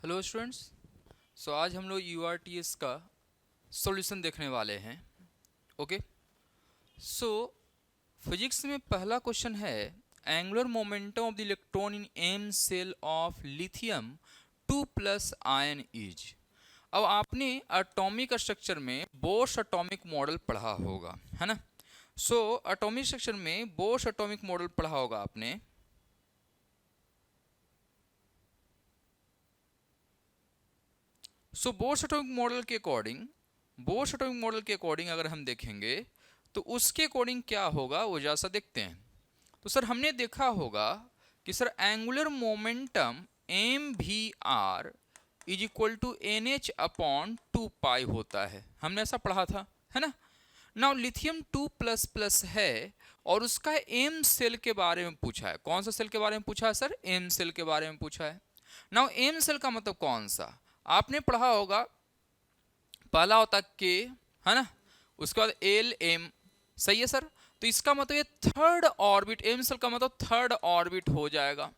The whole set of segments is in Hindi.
Hello students. आज हम लोग यूआरटीएस का सॉल्यूशन देखने वाले हैं। ओके। फिजिक्स में पहला क्वेश्चन है angular momentum of the electron in M shell of lithium 2 plus ion is. अब आपने एटॉमिक स्ट्रक्चर में बोर्स एटॉमिक मॉडल पढ़ा होगा, है ना। एटॉमिक स्ट्रक्चर में बोर्स एटॉमिक मॉडल पढ़ा होगा आपने। बोर्स एटॉमिक मॉडल के अकॉर्डिंग अगर हम देखेंगे तो उसके अकॉर्डिंग क्या होगा वो जैसा देखते हैं। तो सर हमने देखा होगा कि sir angular momentum M V R is equal to N H upon 2 pi होता है। हमने ऐसा पढ़ा था, है ना। नाउ लिथियम 2 प्लस प्लस है और उसका एम सेल के बारे में पूछा है। कौन सा सेल के बारे में पूछा है सर? एम सेल के बारे में पूछा है। नाउ एम सेल का मतलब कौन सा आपने पढ़ा होगा? पहला होता के, है ना, उसके बाद एल एम। सही है सर। तो इसका मतलब ये थर्ड ऑर्बिट, एम सेल का मतलब थर्ड ऑर्बिट हो जाएगा,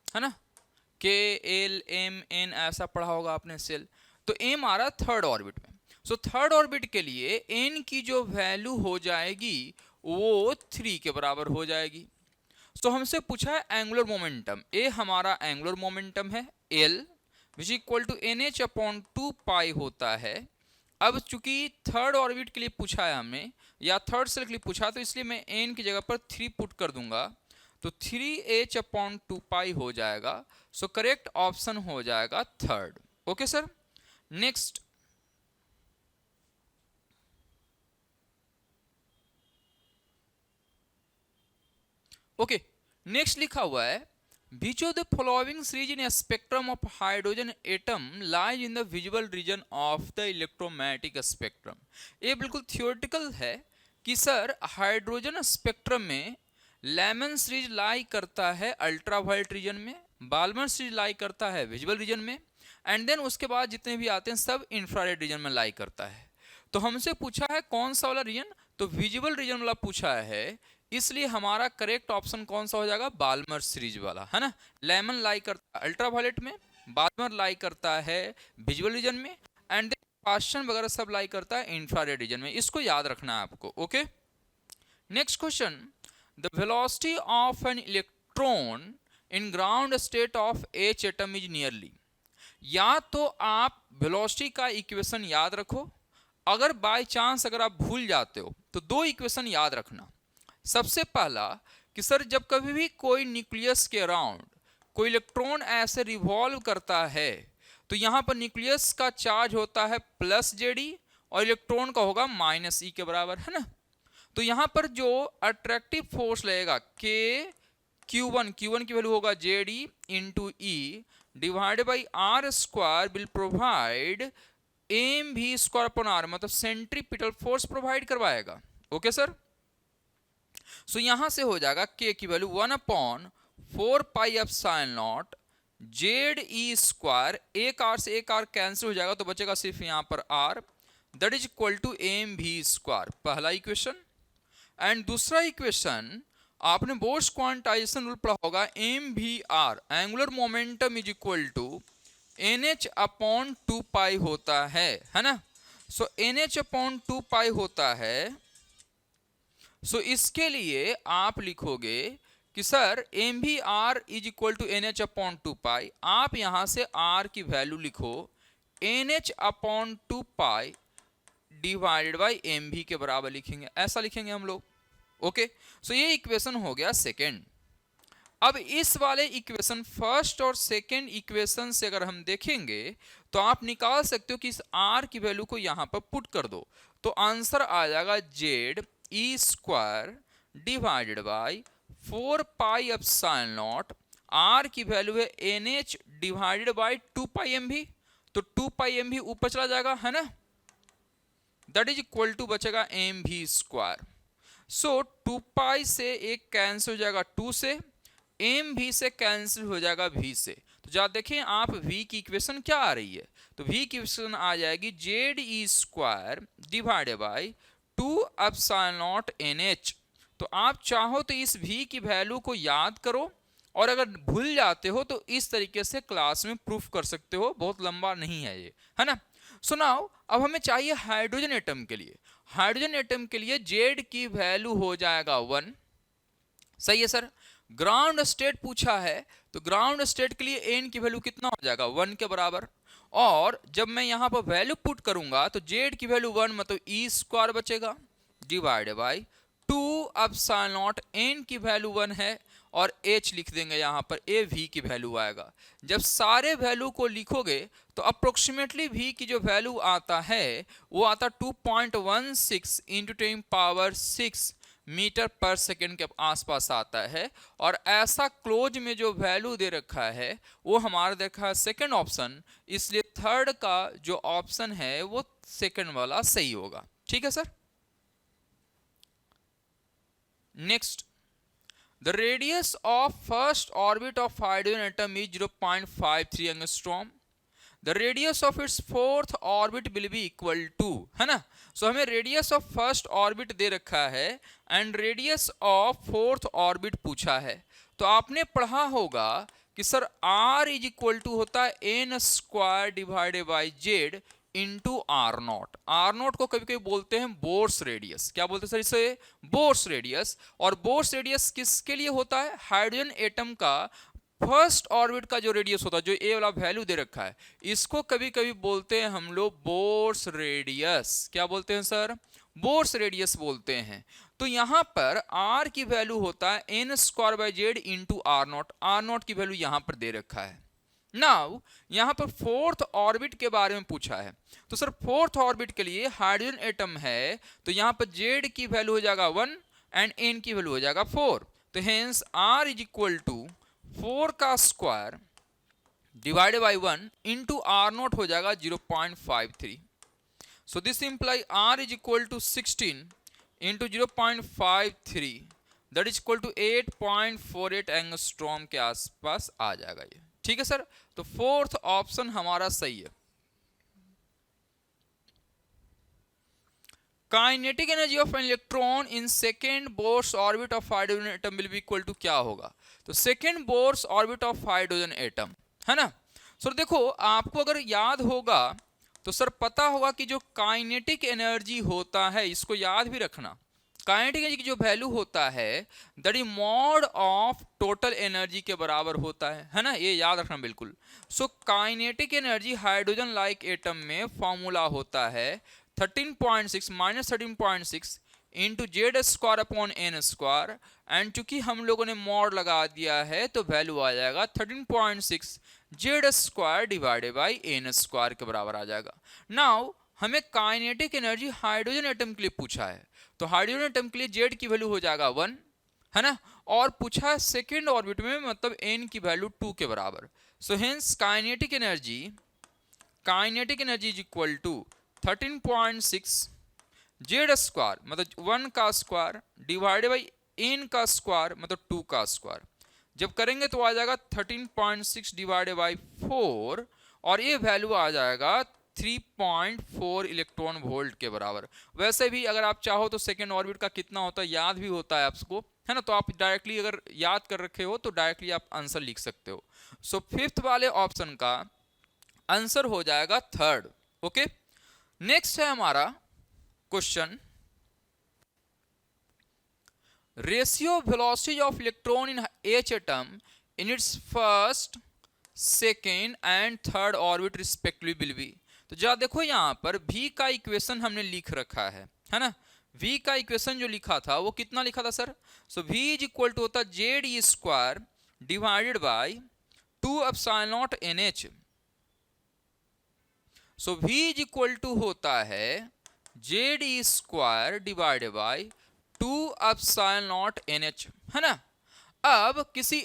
है ना। के एल एम एन ऐसा पढ़ा होगा आपने सेल। तो एम आ रहा थर्ड ऑर्बिट में। थर्ड ऑर्बिट के लिए एन की जो वैल्यू हो जाएगी वो 3 के बराबर हो जाएगी। हमसे पूछा है एंगुलर मोमेंटम। ए हमारा एंगुलर मोमेंटम है L which equal to N H upon 2 pi होता है। अब चूंकि थर्ड ऑर्बिट के लिए पूछा है हमें या थर्ड सेल के लिए पूछा, तो इसलिए मैं एन की जगह पर 3 पुट कर दूंगा। तो 3h अपॉन 2 पाई हो जाएगा। करेक्ट ऑप्शन हो जाएगा third. Okay sir. Next, okay, next लिखा हुआ है which of the following series in a spectrum of hydrogen atom lies in the visible region of the electromagnetic spectrum। ये बिल्कुल थियोरेटिकल है कि सर हाइड्रोजन स्पेक्ट्रम में लेमन सीरीज लाई करता है अल्ट्रावायलेट रीजन में, बाल्मर सीरीज लाई करता है विजिबल रीजन में, एंड देन उसके बाद जितने भी आते हैं सब इंफ्रारेड रीजन में लाई करता है। तो हमसे पूछा है कौन सा वाला रीजन, तो विजिबल रीजन वाला पूछा है, इसलिए हमारा करेक्ट ऑप्शन कौन सा हो जाएगा? बाल्मर सीरीज वाला, है ना। लेमन लाई करता है अल्ट्रावायलेट में, बाल्मर लाई करता है विजुअल रीजन में, एंड देन पास्चन वगैरह सब लाई करता है इंफ्रारेड रीजन में। इसको याद रखना है आपको। Okay. Next question, the velocity of an electron in ground state of H atom is nearly. या तो आप वेलोसिटी का इक्वेशन याद रखो, अगर बाय चांस अगर आप भूल जाते हो तो दो इक्वेशन याद रखना। सबसे पहला कि सर जब कभी भी कोई न्यूक्लियस के अराउंड कोई इलेक्ट्रॉन ऐसे रिवॉल्व करता है तो यहां पर न्यूक्लियस का चार्ज होता है प्लस जेडी और इलेक्ट्रॉन का होगा माइनस ई के बराबर, है ना। तो यहां पर जो अट्रैक्टिव फोर्स लगेगा के Q1 की वैल्यू होगा Z D into E divided by R square will provide M V square upon R, मतलब सेंट्रीपिटल फोर्स प्रोवाइड करवाएगा। Okay sir. यहां से हो जाएगा के की value 1/4 pi epsilon naught Z E square, एक आर से एक आर कैंसिल हो जाएगा तो बचेगा सिर्फ यहां पर R, that is equal to M V square. पहला इक्वेशन। एंड दूसरा इक्वेशन आपने बोर्स क्वांटाइजेशन रूल पढ़ा होगा, M V R angular momentum is equal to N H upon 2 pi होता है ना। एन एच अपॉन 2 पाई होता है। इसके लिए आप लिखोगे कि sir M V R is equal to N H upon 2 pi. आप यहां से आर की वैल्यू लिखो N H upon 2 pi divided by M V के बराबर लिखेंगे, ऐसा लिखेंगे हम लोग। ओके। ये इक्वेशन हो गया सेकेंड। अब इस वाले इक्वेशन फर्स्ट और सेकेंड इक्वेशन से अगर हम देखेंगे तो आप निकाल सकते हो कि इस आर की वैल्यू को यहां पर पुट कर दो तो आंसर आ जाएगा Z E square divided by 4 pi epsilon naught, R की वैल्यू है N H divided by 2 pi M V, तो 2 पाई एम भी ऊपर चला जाएगा, है ना, दैट इज इक्वल टू बचेगा एम भी स्क्वायर। 2 पाई से एक कैंसिल हो जाएगा 2 से, एम भी से कैंसिल हो जाएगा भी से। तो जब देखें आप v की इक्वेशन क्या आ रही है, तो v की इक्वेशन आ जाएगी Z E square divided by 2 epsilon naught N H. तो आप चाहो तो इस v की वैल्यू को याद करो और अगर भूल जाते हो तो इस तरीके से क्लास में प्रूफ कर सकते हो, बहुत लंबा नहीं है ये, है ना। सो नाउ अब हमें चाहिए हाइड्रोजन एटम के लिए। हाइड्रोजन एटम के लिए जेड की वैल्यू हो जाएगा 1, सही है सर। ग्राउंड स्टेट पूछा है तो ग्राउंड स्टेट के लिए एन की वैल्यू कितना हो जाएगा, 1 के बराबर। और जब मैं यहां पर वैल्यू पुट करूंगा तो जेड की वैल्यू 1 मतलब ई स्क्वायर बचेगा divided by 2 epsilon naught, N की वैल्यू 1 है और h लिख देंगे यहां पर, ए वी की वैल्यू आएगा। जब सारे वैल्यू को लिखोगे तो अप्रोक्सीमेटली v की जो वैल्यू आता है वो आता 2.16 इंटू 10 पावर 6 मीटर पर सेकेंड के आसपास आता है। और ऐसा क्लोज में जो वैल्यू दे रखा है वो हमारा दे रखा है सेकेंड ऑप्शन, इसलिए थर्ड का जो ऑप्शन है वो सेकेंड वाला सही होगा, ठीक है sir. Next, the radius of first orbit of hydrogen atom is 0.53 angstrom. The radius of its fourth orbit will be equal to, है ना। सो हमें रेडियस ऑफ फर्स्ट ऑर्बिट दे रखा है and radius of fourth orbit पूछा है। तो आपने पढ़ा होगा कि sir r is equal to होता है N square divided by Z into R naught. R naught को कभी कभी बोलते हैं बोर्स रेडियस। क्या बोलते हैं सर इसे, बोर्स रेडियस। और बोर्स रेडियस किसके लिए होता है, हाइड्रोजन एटम का फर्स्ट ऑर्बिट का जो रेडियस होता है, जो ए वाला वैल्यू दे रखा है, इसको कभी कभी बोलते हैं हम लोग बोर्स रेडियस। क्या बोलते हैं सर, बोर्स रेडियस बोलते हैं। तो यहां पर r की वैल्यू होता है N square by Z into R naught. R naught की वैल्यू यहां पर दे रखा है। नाउ यहां पर फोर्थ ऑर्बिट के बारे में पूछा है। तो सर फोर्थ ऑर्बिट के लिए हाइड्रोजन एटम है तो यहां पर जेड की वैल्यू हो जाएगा 1 एंड एन की वैल्यू हो जाएगा 4। तो hence r is equal to 4 का square divided by 1 into R naught हो जाएगा 0.53। So this imply r is equal to 16 into 0.53 that is equal to 8.48 angstrom के आसपास आ जाएगा ये, ठीक है सर। तो फोर्थ ऑप्शन हमारा सही है। Kinetic energy of an electron in second Bohr's orbit of hydrogen atom will be equal to क्या होगा, तो second Bohr's orbit of hydrogen atom, है ना। सर देखो आपको अगर याद होगा तो सर पता होगा कि जो काइनेटिक एनर्जी होता है, इसको याद भी रखना, काइनेटिक एनर्जी की जो वैल्यू होता है that is mod of total energy के बराबर होता है ना, ये याद रखना बिल्कुल। So kinetic energy hydrogen like atom में फॉर्मूला होता है 13.6 minus 13.6 into Z square upon N square, and चूंकि हम लोगों ने मॉड लगा दिया है तो वैल्यू आ जाएगा 13.6 Z square divided by N square के बराबर आ जाएगा। नाउ हमें काइनेटिक एनर्जी हाइड्रोजन एटम के लिए पूछा है तो हाइड्रोजन एटम के लिए जेड की वैल्यू हो जाएगा 1, है ना। और पूछा है सेकेंड ऑर्बिट में मतलब एन की वैल्यू 2 के बराबर। So hence kinetic energy is equal to 13.6 Z square मतलब 1 का स्क्वायर डिवाइडेड बाई एन का स्क्वायर मतलब 2 का स्क्वायर। जब करेंगे तो आ जाएगा 13.6 डिवाइडेड बाई 4 और ये वैल्यू आ जाएगा 3.4 इलेक्ट्रॉन वोल्ट के बराबर। वैसे भी अगर आप चाहो तो सेकेंड ऑर्बिट का कितना होता है याद भी होता है आपको, है ना। तो आप डायरेक्टली अगर याद कर रखे हो तो डायरेक्टली आप आंसर लिख सकते हो। सो फिफ्थ वाले ऑप्शन का आंसर हो जाएगा थर्ड। ओके, नेक्स्ट है हमारा question, ratio velocity of electron in H atom in its first second and third orbit respectively will be. तो जरा देखो यहां पर v का इक्वेशन हमने लिख रखा है ना। v का इक्वेशन जो लिखा था वो कितना लिखा था sir, so v is equal to होता Z E square divided by 2 epsilon naught NH। So v is equal to होता है Z E square divided by 2 epsilon naught NH, है ना। अब किसी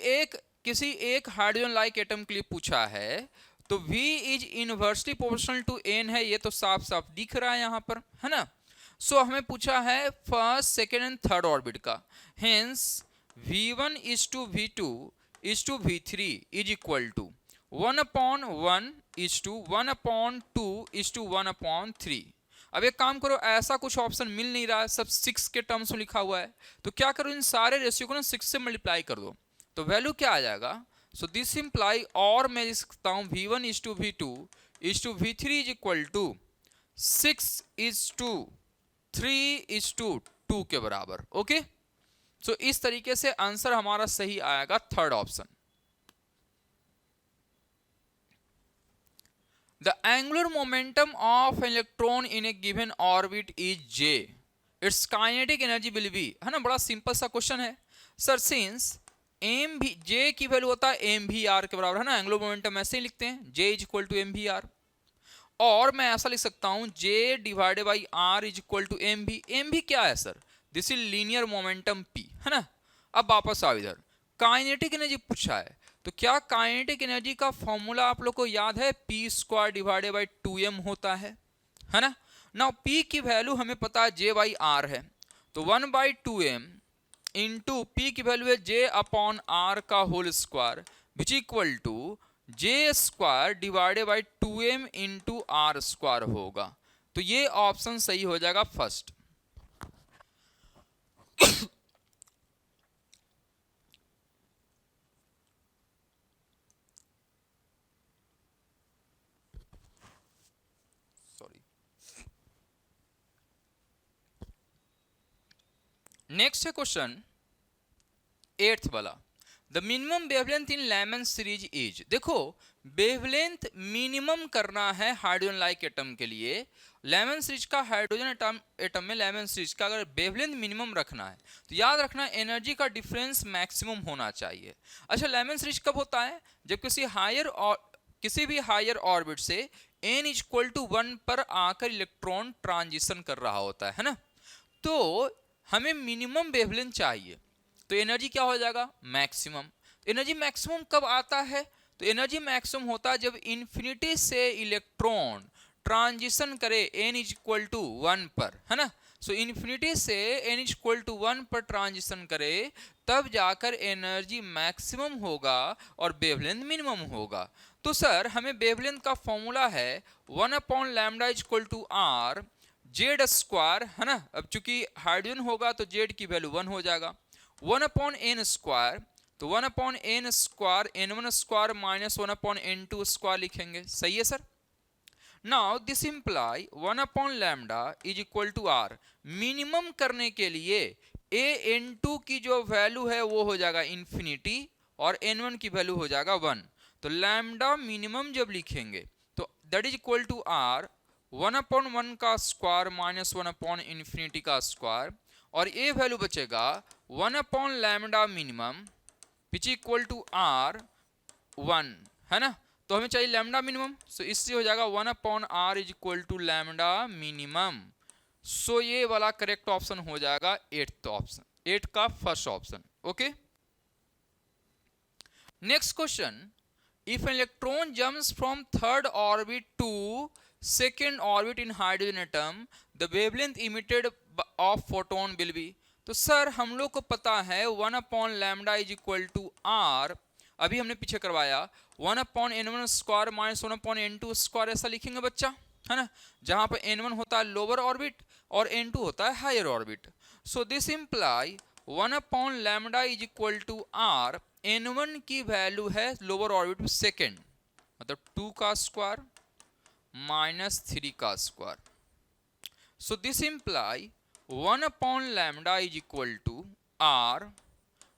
एक हाइड्रोजन लाइक एटम के लिए पूछा है तो v is inversely proportional to n है, ये तो साफ साफ दिख रहा है यहां पर, है ना। सो हमें पूछा है first second and third orbit का, hence v1 is to v2 is to v3 is equal to 1/1 is to 1/2 is to 1/3। अब एक काम करो, ऐसा कुछ ऑप्शन मिल नहीं रहा है, सब 6 के टर्म्स में लिखा हुआ है, तो क्या करो इन सारे रेशियो को ना 6 से मल्टीप्लाई कर दो। तो वैल्यू क्या आ जाएगा? सो दिस इंप्लाई, और मैं लिख सकता हूं V1 is to V2 is to V3 is equal to 6 is to 3 is to 2 के बराबर। ओके, सो इस तरीके से आंसर हमारा सही आएगा third option. The angular momentum of electron in A given orbit is J, it's kinetic energy will be, है ना, बड़ा सिंपल सा क्वेश्चन है सर। सिंस एम भी J की वैल्यू होता है एम भी आर के बराबर, है ना, एंगुलर मोमेंटम ऐसे ही लिखते हैं, J is equal to M V R. और मैं ऐसा लिख सकता हूं J divided by R is equal to M V. M V क्या है sir? This is linear momentum P, है ना। अब वापस आओ इधर, काइनेटिक एनर्जी पूछा है, तो क्या काइनेटिक एनर्जी का फॉर्मूला आप लोग को याद है? P square divided by 2m होता है ना। नाउ P की वैल्यू हमें पता है J बाई आर है, तो 1/2m इंटू P की वैल्यू है J अपॉन आर का whole square which equal to J square divided by 2m into R square होगा। तो ये ऑप्शन सही हो जाएगा फर्स्ट। सॉरी, नेक्स्ट है क्वेश्चन 8th वाला, the minimum wavelength in Lyman series is. देखो, वेवलेंथ मिनिमम करना है हाइड्रोजन लाइक एटम के लिए। लेमन सीरीज का हाइड्रोजन एटम में लेमन सीरीज का अगर वेवलेंथ मिनिमम रखना है तो याद रखना एनर्जी का डिफरेंस मैक्सिमम होना चाहिए। अच्छा, लेमन सीरीज कब होता है? जब किसी भी हायर ऑर्बिट से n इज इक्वल टू 1 पर आकर इलेक्ट्रॉन ट्रांजिशन कर रहा होता है ना। तो हमें मिनिमम वेवलेंथ चाहिए, तो एनर्जी क्या हो जाएगा? मैक्सिमम। एनर्जी मैक्सिमम कब आता है? तो एनर्जी मैक्सिमम होता है जब इंफिनिटी से इलेक्ट्रॉन ट्रांजिशन करे n इज इक्वल टू 1 पर, है ना। सो इंफिनिटी से n इज इक्वल टू 1 पर ट्रांजिशन करे, तब जाकर एनर्जी मैक्सिमम होगा और वेवलेंथ मिनिमम होगा। तो सर हमें वेवलेंथ का फॉर्मूला है 1 upon lambda is equal to R Z square, है ना। अब चूंकि हाइड्रोजन होगा तो जेड की वैल्यू 1 हो जाएगा, 1 अपॉन एन स्क्वायर, तो 1 upon N square n1 square minus 1 upon n2 square लिखेंगे। सही है sir. Now this imply 1 upon lambda is equal to R. Minimum करने के लिए a n2 की जो वैल्यू है वो हो जाएगा इंफिनिटी और n1 की वैल्यू हो जाएगा 1। तो लैम्डा मिनिमम जब लिखेंगे तो that is equal to R 1 upon 1 का स्क्वायर माइनस 1 अपॉन इंफिनिटी का स्क्वायर, और ये वैल्यू बचेगा 1 upon lambda minimum which equal to R 1, है ना। तो हमें चाहिए लैम्डा मिनिमम, सो इससे हो जाएगा 1 upon R is equal to lambda minimum. So ये वाला करेक्ट ऑप्शन हो जाएगा 8th ऑप्शन, 8 का first option. Okay, next question, if an electron jumps from third orbit to second orbit in hydrogen atom the wavelength emitted of photon will be. तो सर हम लोग को पता है 1 upon lambda is equal to R, अभी हमने पीछे करवाया 1 upon n1 square minus 1 upon n2 square, ऐसा लिखेंगे बच्चा, है ना, जहां पर n1 होता है लोअर ऑर्बिट और n2 होता है higher orbit. So this imply 1 upon lambda is equal to R, n1 की वैल्यू है लोअर ऑर्बिट में सेकेंड, मतलब 2 का स्क्वायर माइनस 3 का square. So this imply 1 upon lambda is equal to R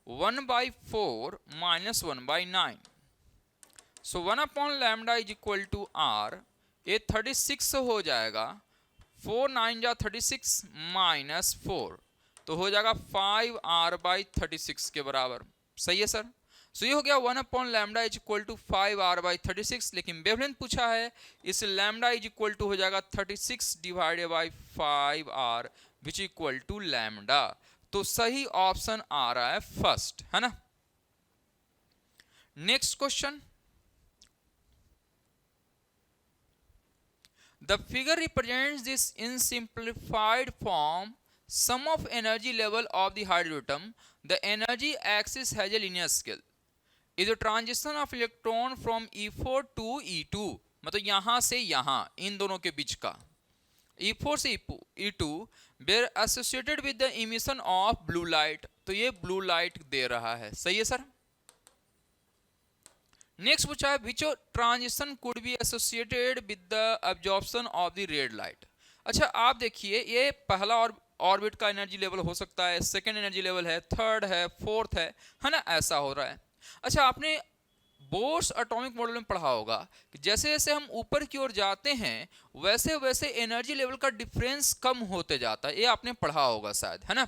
1/4 minus 1/9। So 1 upon lambda is equal to R, ये 36 हो जाएगा, 4 9 जा 36 माइनस 4, तो हो जाएगा 5r/36 के बराबर। सही है सर। सो ये हो गया 1 upon lambda is equal to 5r/36, लेकिन वेवलेंथ पूछा है, इस लैम्डा इज इक्वल टू हो जाएगा 36 divided by 5r which equal to lambda. तो सही ऑप्शन आ रहा है फर्स्ट, है ना। Next question, the figure represents this in simplified form sum of energy level of the hydroatom, the energy axis has a linear scale, is the transition of electron from E4 to E2, मतलब यहां से यहां इन दोनों के बीच का E4 से E2 were associated with the emission of blue light, तो ये ब्लू लाइट दे रहा है। सही है सर। नेक्स्ट पूछा है विच transition could be associated with the absorption of the red light. अच्छा आप देखिए ये पहला और ऑर्बिट का एनर्जी लेवल हो सकता है, सेकंड एनर्जी लेवल है, थर्ड है, फोर्थ है ना, ऐसा हो रहा है। अच्छा आपने बोर्स एटॉमिक मॉडल में पढ़ा होगा कि जैसे जैसे हम ऊपर की ओर जाते हैं वैसे वैसे एनर्जी लेवल का डिफरेंस कम होते जाता है, ये आपने पढ़ा होगा शायद, है ना।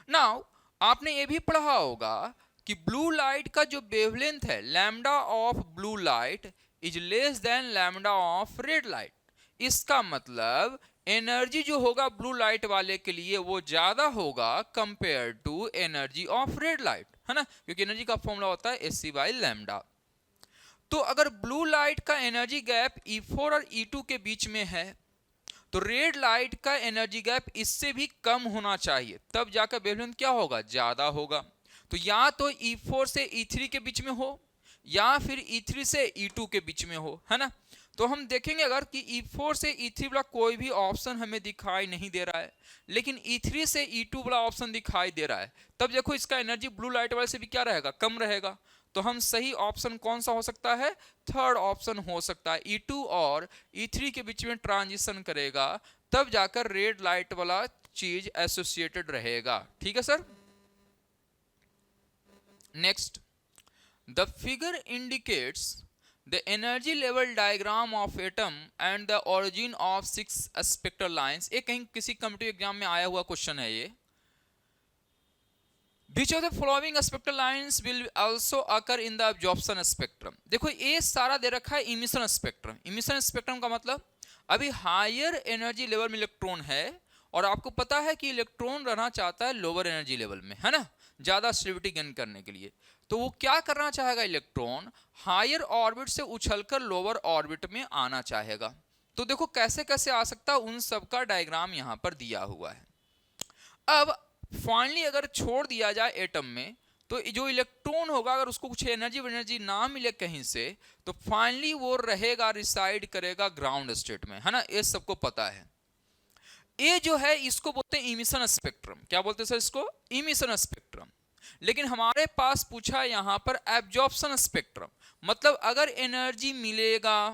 नाउ आपने ये भी पढ़ा होगा कि ब्लू लाइट का जो वेवलेंथ है lambda of blue light is less than lambda of red light. इसका मतलब एनर्जी जो होगा ब्लू लाइट वाले के लिए वो ज्यादा होगा compare to energy of red light, है ना, क्योंकि एनर्जी का फॉर्मूला होता है एस सी बाई लैम्डा। तो अगर ब्लू लाइट का एनर्जी गैप E4 और E2 के बीच में है तो रेड लाइट का एनर्जी गैप इससे भी कम होना चाहिए, तब जाकर वेवलेंथ क्या होगा, ज्यादा होगा। तो या तो E4 से E3 के बीच में हो या फिर E3 से E2 के बीच में हो, है ना। तो हम देखेंगे अगर कि E4 से E3 वाला कोई भी ऑप्शन हमें दिखाई नहीं दे रहा है लेकिन E3 से E2 वाला ऑप्शन दिखाई दे रहा है, तब देखो इसका एनर्जी ब्लू लाइट वाले से भी क्या रहेगा, कम रहेगा। तो हम सही ऑप्शन कौन सा हो सकता है, थर्ड ऑप्शन हो सकता है, E2 और E3 के बीच में ट्रांजिशन करेगा तब जाकर रेड लाइट वाला चीज एसोसिएटेड रहेगा। ठीक है sir. Next, the figure indicates the energy level diagram of atom and the origin of 6 spectral lines। ये कहीं किसी कॉम्पिटिटिव एग्जाम में आया हुआ क्वेश्चन है ये। Which of the following spectral lines will also occur in the absorption spectrum। देखो ये सारा दे रखा है इमिशन स्पेक्ट्रम। इमिशन स्पेक्ट्रम का मतलब अभी हायर एनर्जी लेवल में इलेक्ट्रॉन है और आपको पता है कि इलेक्ट्रॉन रहना चाहता है लोअर एनर्जी लेवल में, है ना, ज्यादा स्टेबिलिटी गेन करने के लिए। तो वो क्या करना चाहेगा, इलेक्ट्रॉन हायर ऑर्बिट से उछलकर लोअर ऑर्बिट में आना चाहेगा। तो देखो कैसे कैसे आ सकता है, उन सब का डायग्राम यहां पर दिया हुआ है। अब फाइनली अगर छोड़ दिया जाए एटम में तो जो इलेक्ट्रॉन होगा अगर उसको कुछ एनर्जी ना मिले कहीं से तो फाइनली वो रहेगा, रिसाइड करेगा ग्राउंड स्टेट में, है ना, ये सबको पता है। ये जो है इसको बोलते हैं इमिशन स्पेक्ट्रम। क्या बोलते हैं सर इसको, इमिशन स्पेक्ट्रम। लेकिन हमारे पास पूछा यहां पर एब्जॉर्प्शन स्पेक्ट्रम, मतलब अगर एनर्जी मिलेगा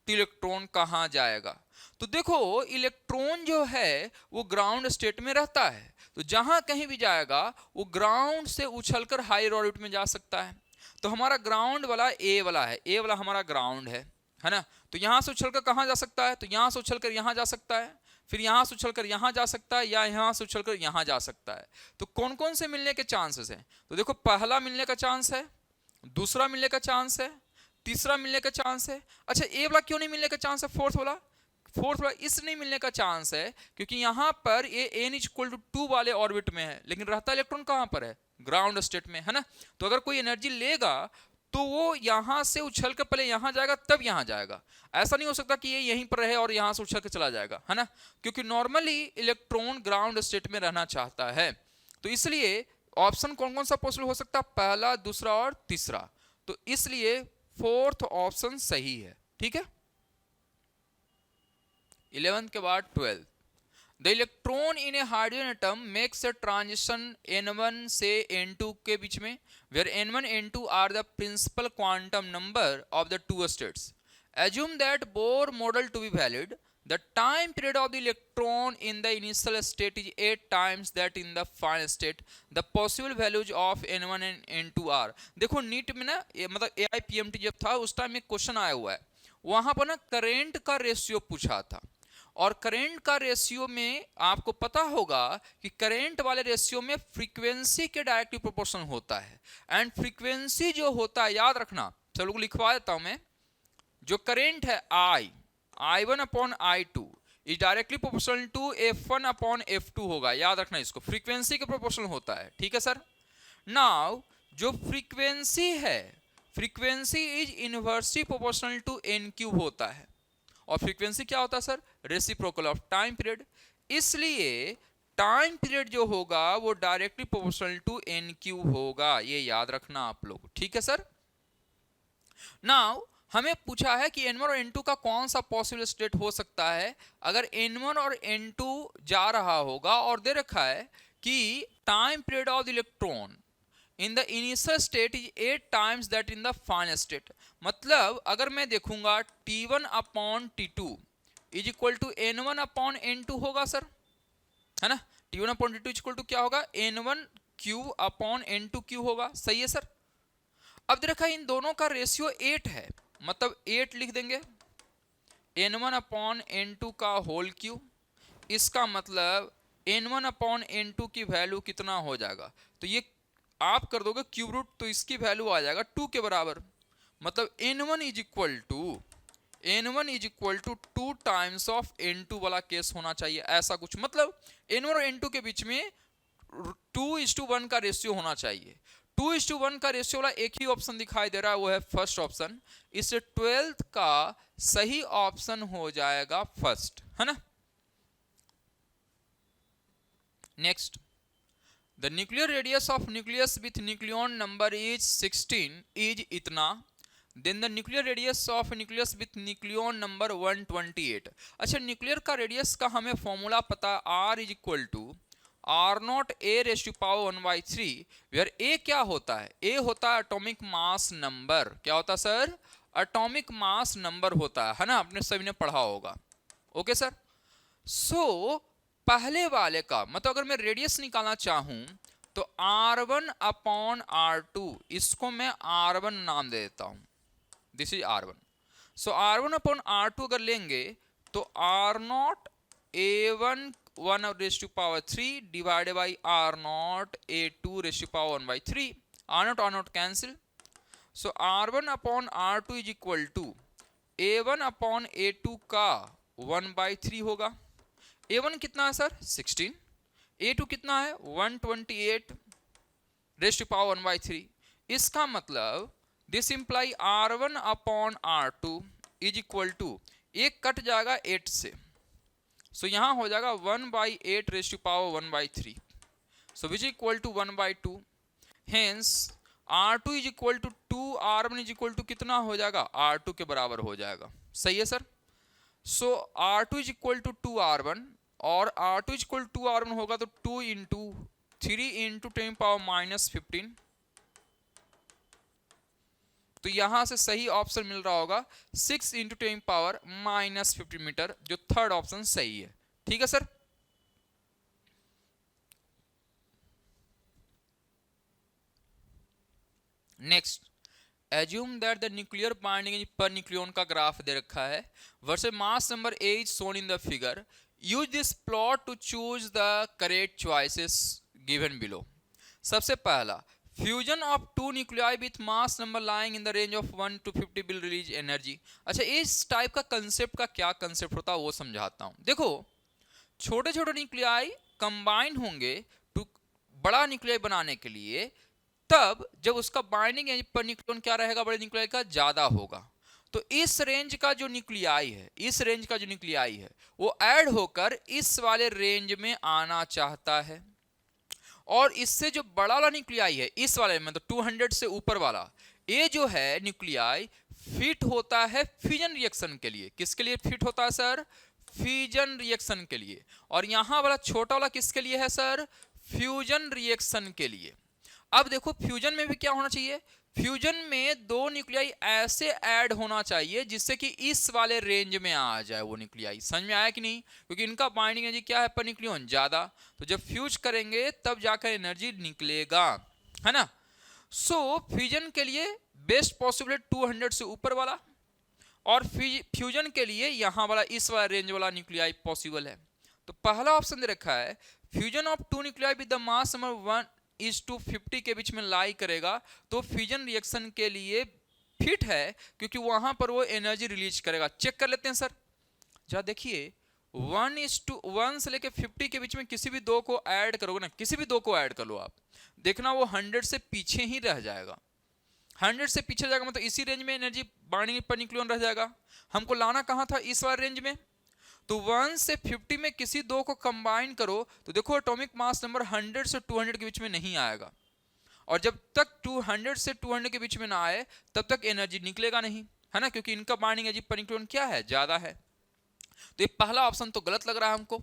तो इलेक्ट्रॉन कहां जाएगा। तो देखो इलेक्ट्रॉन जो है वो ग्राउंड स्टेट में रहता है, तो जहां कहीं भी जाएगा वो ग्राउंड से उछलकर हायर ऑर्बिट में जा सकता है। तो हमारा ग्राउंड वाला ए वाला है, ए वाला हमारा ग्राउंड है ना। तो यहां से उछलकर कहां जा सकता है, तो यहां से उछलकर यहां जा सकता है, फिर यहां से उछलकर यहां जा सकता है या यहां से उछलकर यहां जा सकता है। तो कौन कौन से मिलने के चांसेस हैं, तो देखो पहला मिलने का चांस है, दूसरा मिलने का चांस है, तीसरा मिलने का चांस है। अच्छा ए वाला क्यों नहीं मिलने का चांस है, फोर्थ वाला इस नहीं मिलने का चांस है क्योंकि यहां पर ये n=2 वाले ऑर्बिट में है लेकिन रहता इलेक्ट्रॉन कहां पर है, ग्राउंड स्टेट में, है ना। तो अगर कोई एनर्जी लेगा तो वो यहां से उछल कर पहले यहां जाएगा तब यहां जाएगा। ऐसा नहीं हो सकता कि ये यहीं पर रहे और यहां से उछल कर चला जाएगा, है ना, क्योंकि नॉर्मली इलेक्ट्रॉन ग्राउंड स्टेट में रहना चाहता है। तो इसलिए ऑप्शन कौन कौन सा पॉसिबल हो सकता है, पहला, दूसरा और तीसरा। तो इसलिए फोर्थ ऑप्शन सही है। ठीक है। 11th के बाद 12th, the electron in A hydrogen atom makes a transition n1 से n2 के बीच में where n1 n2 are the principal quantum number of the two states। Assume that Bohr model to be valid, the time period of the electron in the initial state is 8 times that in the final state। The possible values of n1 and n2 are। देखो नीट में ना मतलब AIPMT जब था उस टाइम एक क्वेश्चन आया हुआ है, वहां पर ना करेंट का रेशियो पूछा था और करेंट का रेशियो में आपको पता होगा कि करेंट वाले रेशियो में फ्रीक्वेंसी के डायरेक्टली प्रोपोर्शनल होता है। एंड फ्रीक्वेंसी जो होता है याद रखना, चलो लिखवा देता हूं मैं, जो करेंट है I1 upon I2 is directly proportional to F1 upon F2 होगा, याद रखना इसको, फ्रीक्वेंसी के प्रोपोर्शनल होता है। ठीक है सर। नाउ जो फ्रीक्वेंसी है, frequency is inversely proportional to n cube होता है और फ्रीक्वेंसी क्या होता है sir, reciprocal of time period. इसलिए टाइम पीरियड जो होगा वो directly proportional to n cube होगा, ये याद रखना आप लोग। ठीक है सर। नाउ हमें पूछा है कि n1 और n2 का कौन सा पॉसिबल स्टेट हो सकता है। अगर n1 और n2 जा रहा होगा और दे रखा है कि time period of the electron in the initial state is 8 times that in the final state. मतलब अगर मैं देखूंगा T1 upon T2 is equal to N1 upon N2 होगा सर, है ना। T1 upon T2 is equal to क्या होगा, N1 Q upon N2 Q होगा, सही है सर। अब देखा इन दोनों का रेशियो 8 है, मतलब 8 लिख देंगे N1 अपॉन N2 का होल क्यू। इसका मतलब N1 अपॉन N2 की वैल्यू कितना हो जाएगा, तो ये आप कर दोगे क्यूब रूट, तो इसकी वैल्यू आ जाएगा 2 के बराबर। मतलब N1 is equal to 2 times of N2 वाला केस होना चाहिए, ऐसा कुछ। मतलब N1 और N2 के बीच में 2:1 का रेशियो होना चाहिए। 2:1 का रेशियो वाला एक ही ऑप्शन दिखाई दे रहा है, वो है फर्स्ट ऑप्शन। इससे 12th का सही ऑप्शन हो जाएगा फर्स्ट, है ना। Next, the nuclear radius of nucleus with nucleon number is 16 is इतना, then the nuclear radius of nucleus with nucleon number 128। अच्छा, न्यूक्लियर का रेडियस का हमें फॉर्मूला पता है, R is equal to R0 A raise to power 1/3, where A क्या होता है, A होता है एटॉमिक मास नंबर। क्या होता है सर, एटॉमिक मास नंबर होता है ना, आपने सभी ने पढ़ा होगा। Okay sir. सो पहले वाले का मतलब अगर मैं रेडियस निकालना चाहूं तो R1 अपॉन R2, इसको मैं R1 नाम दे देता हूं, this is R1। So R1 upon R2 अगर लेंगे तो R0 A1 1 raise to power 3 divided by R0 A2 raise to power 1/3, R0 cancel. So R1 upon R2 is equal to A1 upon A2 का 1/3 होगा। A1 कितना है सर, 16, A2 कितना है 128 रेज़ टू पावर 1/3। इसका मतलब this imply R1 upon R2 is equal to, एक कट जाएगा 8 से, सो यहां हो जाएगा 1/8 raise to power 1/3, so which equal to 1/2। Hence R2 is equal to 2, R1 is equal to कितना हो जाएगा, R2 के बराबर हो जाएगा, सही है sir. So R2 is equal to 2R1 और R2 is equal to 2R1 होगा तो 2 इंटू 3 इंटू 10 पावर -15, तो यहां से सही ऑप्शन मिल रहा होगा 6 इंटू 10 पावर -15 मीटर, जो थर्ड ऑप्शन सही है। ठीक है sir. Next, assume that the nuclear binding per nucleon का ग्राफ दे रखा है, versus mass number A is shown in the figure, use this plot to choose the correct choices given below. सबसे पहला, fusion of 2 nuclei with mass number lying in the range of 1 to 50 will release energy. अच्छा, इस टाइप का कंसेप्ट का क्या कंसेप्ट होता है वो समझाता हूं। देखो, छोटे छोटे न्यूक्लियाई कंबाइन होंगे टू बड़ा न्यूक्लियाई बनाने के लिए, तब जब उसका बाइंडिंग एनर्जी पर न्यूक्लियन क्या रहेगा, बड़े न्यूक्लियाई का ज्यादा होगा। तो इस रेंज का जो न्यूक्लियाई है, वो ऐड होकर इस वाले रेंज में आना चाहता है, और इससे जो बड़ा वाला न्यूक्लियाई है, इस वाले में तो 200 से ऊपर वाला, ये जो है न्यूक्लियाई फिट होता है फ्यूजन रिएक्शन के लिए। किसके लिए फिट होता है सर, फ्यूजन रिएक्शन के लिए। और यहां वाला छोटा वाला किसके लिए है सर, फ्यूजन रिएक्शन के लिए। अब देखो, फ्यूजन में भी क्या होना चाहिए, फ्यूजन में 2 न्यूक्लियाई ऐसे ऐड होना चाहिए जिससे कि इस वाले रेंज में आ जाए वो न्यूक्लियाई। समझ में आया कि नहीं, क्योंकि इनका बाइंडिंग एनर्जी क्या है पर न्यूक्लियन ज्यादा, तो जब फ्यूज करेंगे तब जाकर एनर्जी निकलेगा, है ना। सो फ्यूजन के लिए बेस्ट पॉसिबल है 200 से ऊपर वाला, और फ्यूजन के लिए यहां वाला इस वाला रेंज वाला न्यूक्लियाई पॉसिबल है। तो पहला ऑप्शन दे रखा है, fusion of 2 nuclei with the mass number 1 is to 50 के बीच में लाई करेगा, तो फ्यूजन रिएक्शन के लिए फिट है, क्योंकि वहां पर वो एनर्जी रिलीज करेगा। चेक कर लेते हैं सर, जरा देखिए, 1 से लेके 50 के बीच में किसी भी दो को ऐड करोगे ना, किसी भी दो को ऐड कर लो आप, देखना वो 100 से पीछे ही रह जाएगा। 100 से पीछे जाएगा मतलब इसी रेंज में एनर्जी बाइंडिंग पर न्यूक्लियन रह जाएगा। हमको लाना कहां था, इस वाले रेंज में। तो 1 से 50 में किसी दो को कंबाइन करो तो देखो एटॉमिक मास नंबर 100 से 200 के बीच में नहीं आएगा, और जब तक 200 से 200 के बीच में ना आए तब तक एनर्जी निकलेगा नहीं, है ना, क्योंकि इनका बाइंडिंग एनर्जी पर न्यूक्लियन क्या है, ज्यादा है। तो ये पहला ऑप्शन तो गलत लग रहा है हमको।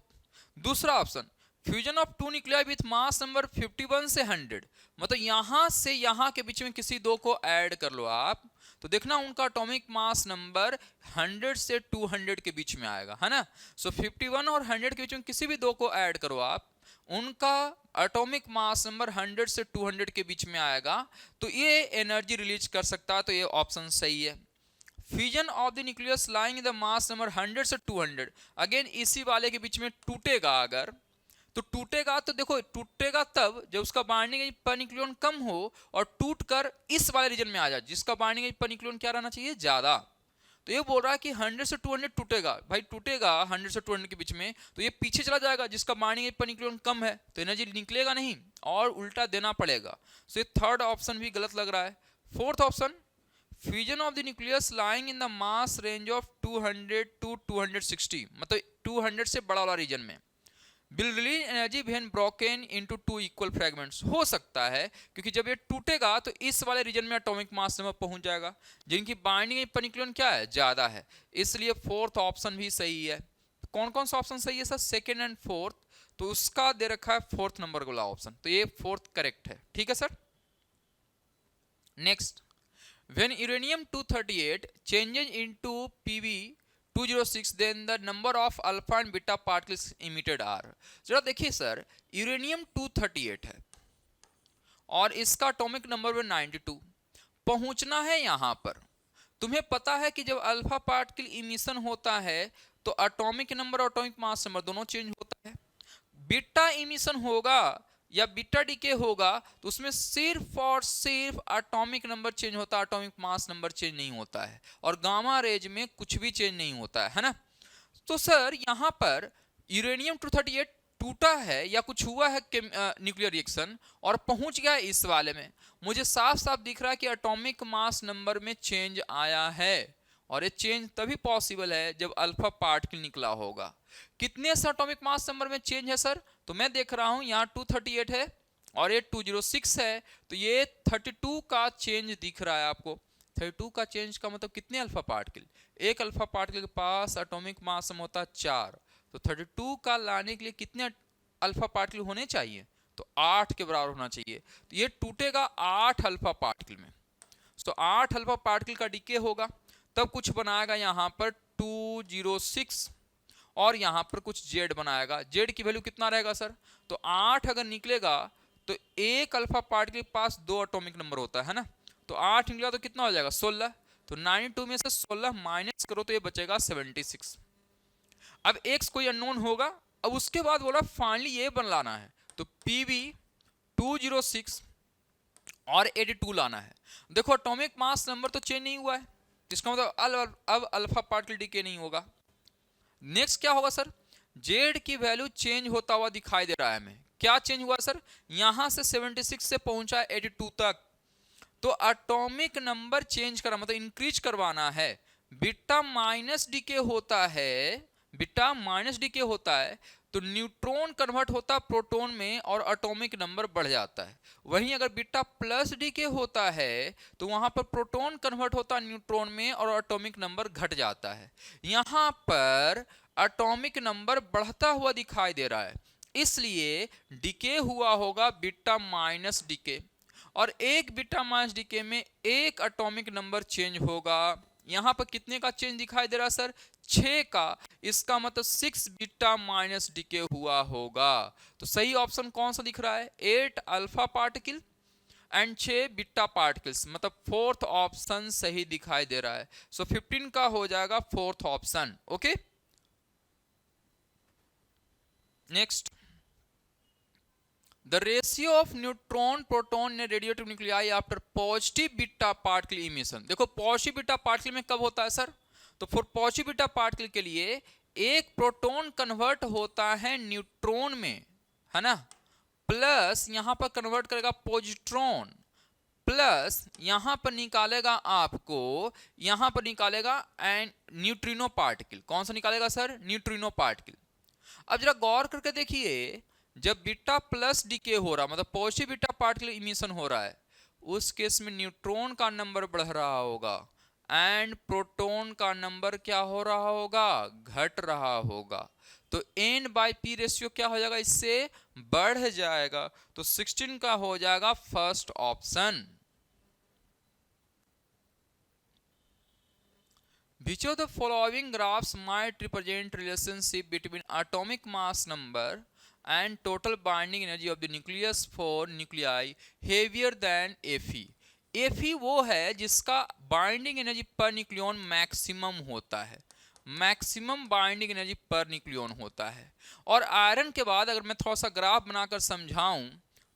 दूसरा option, fusion of two nuclei with mass number 51 से 100, मतलब यहां से यहां के बीच में किसी दो को ऐड कर लो आप, तो देखना उनका एटॉमिक मास नंबर 100 से 200 के बीच में आएगा, है ना। सो 51 और 100 के बीच में किसी भी दो को ऐड करो आप, उनका एटॉमिक मास नंबर 100 से 200 के बीच में आएगा, तो ये एनर्जी रिलीज कर सकता है, तो ये ऑप्शन सही है। Fusion of the nucleus lying in the mass number 100 से 200, अगेन इसी वाले के बीच में टूटेगा अगर, तो टूटेगा तो देखो टूटेगा तब जब उसका बाइंडिंग पर न्यूक्लियन कम हो और टूटकर इस वाले रीजन में आ जाए जिसका बाइंडिंग पर न्यूक्लियन क्या रहना चाहिए, ज्यादा। तो ये बोल रहा है कि 100 से 200 टूटेगा, भाई टूटेगा 100 से 200 के बीच में, तो ये पीछे चला जाएगा जिसका बाइंडिंग पर न्यूक्लियन कम है, तो एनर्जी निकलेगा नहीं और उल्टा देना पड़ेगा। सो ये थर्ड ऑप्शन भी गलत लग रहा है। Fourth option, fusion of the nucleus lying in the mass range of 200 to 260, मतलब 200 से बड़ा वाला रीजन में, will release energy when broken into two equal fragments। हो सकता है क्योंकि जब ये टूटेगा तो इस वाले रीजन में एटॉमिक मास नंबर पहुंच जाएगा जिनकी बाइंडिंग पर न्यूक्लियन क्या है, ज्यादा है, इसलिए फोर्थ ऑप्शन भी सही है। कौन कौन सा ऑप्शन सही है सर, सेकेंड एंड फोर्थ, तो उसका दे रखा है फोर्थ नंबर वाला ऑप्शन, तो ये फोर्थ करेक्ट है, ठीक है sir. Next, when uranium 238 changes into Pb 206 then the number of alpha and beta particles emitted are। जरा देखिए सर, यूरेनियम 238 है और इसका एटॉमिक नंबर है 92, पहुंचना है यहां पर। तुम्हें पता है कि जब अल्फा पार्टिकल इमिशन होता है तो एटॉमिक नंबर और एटॉमिक मास नंबर दोनों चेंज होता है। बीटा इमिशन होगा या बीटा डीके होगा तो उसमें सिर्फ और सिर्फ एटॉमिक नंबर चेंज होता है, एटॉमिक मास नंबर चेंज नहीं होता है, और गामा रेज में कुछ भी चेंज नहीं होता है ना। तो सर यहां पर यूरेनियम 238 टूटा है या कुछ हुआ है न्यूक्लियर रिएक्शन और पहुंच गया इस वाले में, मुझे साफ साफ दिख रहा है कि एटॉमिक मास नंबर में चेंज आया है, और ये चेंज तभी पॉसिबल है जब अल्फा पार्टिकल निकला होगा। कितने से एटॉमिक मास नंबर में चेंज है सर, तो मैं देख रहा हूं यहाँ 238 है और ये 206 है, तो ये 32 का चेंज दिख रहा है आपको। 32 का चेंज का मतलब कितने अल्फा पार्टिकल, एक अल्फा पार्टिकल के पास एटॉमिक मास होता है 4, तो 32 का लाने के लिए कितने अल्फा पार्टिकल होने चाहिए, तो 8 के बराबर होना चाहिए, तो ये टूटेगा 8 अल्फा पार्टिकल में। तो 8 अल्फा पार्टिकल का डीके होगा तब कुछ बनाएगा यहाँ पर 206 और यहाँ पर कुछ जेड बनाएगा, जेड की वैल्यू कितना रहेगा सर, तो 8 अगर निकलेगा तो एक अल्फा पार्टिकल के पास 2 एटॉमिक नंबर होता है ना, तो 8 निकला तो कितना हो जाएगा 16, तो 92 में से 16 माइनस करो तो ये बचेगा 76। अब एक्स कोई अननोन होगा, अब उसके बाद बोला फाइनली ये बनाना है, तो पीबी 206 और 82 लाना है। देखो एटॉमिक मास नंबर तो चेंज नहीं हुआ है, इसका मतलब अब अल्फा पार्टिकल डीके नहीं होगा। नेक्स्ट क्या होगा सर, जेड की वैल्यू चेंज होता हुआ दिखाई दे रहा है हमें, क्या चेंज हुआ सर, यहां से 76 से पहुंचा 82 तक, तो एटॉमिक नंबर चेंज करा मतलब इंक्रीज करवाना है। बीटा माइनस डीके होता है, बीटा माइनस डीके होता है तो न्यूट्रॉन कन्वर्ट होता है प्रोटॉन में और एटॉमिक नंबर बढ़ जाता है। वहीं अगर बीटा प्लस डीके होता है तो वहां पर प्रोटॉन कन्वर्ट होता है न्यूट्रॉन में और एटॉमिक नंबर घट जाता है। यहां पर एटॉमिक नंबर बढ़ता हुआ दिखाई दे रहा है, इसलिए डीके हुआ होगा बीटा माइनस डीके, और एक बीटा माइनस डीके में एक एटॉमिक नंबर चेंज होगा। यहां पर कितने का चेंज दिखाई दे रहा है सर, 6 का, इसका मतलब 6 बीटा माइनस डीके हुआ होगा। तो सही ऑप्शन कौन सा दिख रहा है, 8 alpha particle and 6 beta particles, मतलब फोर्थ ऑप्शन सही दिखाई दे रहा है। सो 15 का हो जाएगा fourth option. Okay next, the ratio of neutron proton in radioactive nuclei after positive beta particle emission। देखो पॉजिटिव बीटा पार्टिकल में कब होता है सर, तो फॉर पॉजिटिव बीटा पार्टिकल के लिए एक प्रोटॉन कन्वर्ट होता है न्यूट्रॉन में, है ना, प्लस यहां पर कन्वर्ट करेगा पॉजिट्रॉन, प्लस यहां पर निकालेगा आपको, यहां पर निकालेगा एंड न्यूट्रिनो पार्टिकल, कौन सा निकालेगा सर, न्यूट्रिनो पार्टिकल। अब जरा गौर करके देखिए, जब बीटा प्लस डीके हो रहा मतलब पॉजिटिव बीटा पार्टिकल इमिशन हो रहा है, उस केस में न्यूट्रॉन का नंबर बढ़ रहा होगा एंड प्रोटॉन का नंबर क्या हो रहा होगा, घट रहा होगा। तो N/P रेशियो क्या हो जाएगा, इससे बढ़ जाएगा। तो 16 का हो जाएगा first option. Which of the following graphs might represent relationship between atomic mass number and total binding energy of the nucleus for nuclei heavier than Fe? Fe वो है जिसका binding energy per nucleon maximum होता है, maximum binding energy per nucleon होता है। और आयरन के बाद अगर मैं थोड़ा सा ग्राफ बनाकर समझाऊं,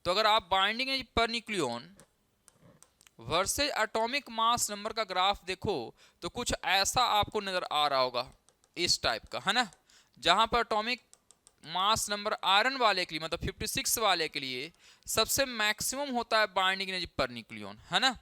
तो अगर आप binding energy per nucleon versus atomic mass number का ग्राफ देखो, तो कुछ ऐसा आपको नजर आ रहा होगा, इस टाइप का, है ना, जहां पर एटॉमिक मास नंबर आयरन वाले के लिए, मतलब 56 वाले के लिए सबसे मैक्सिमम होता है बाइंडिंग एनर्जी पर न्यूक्लियन, है ना।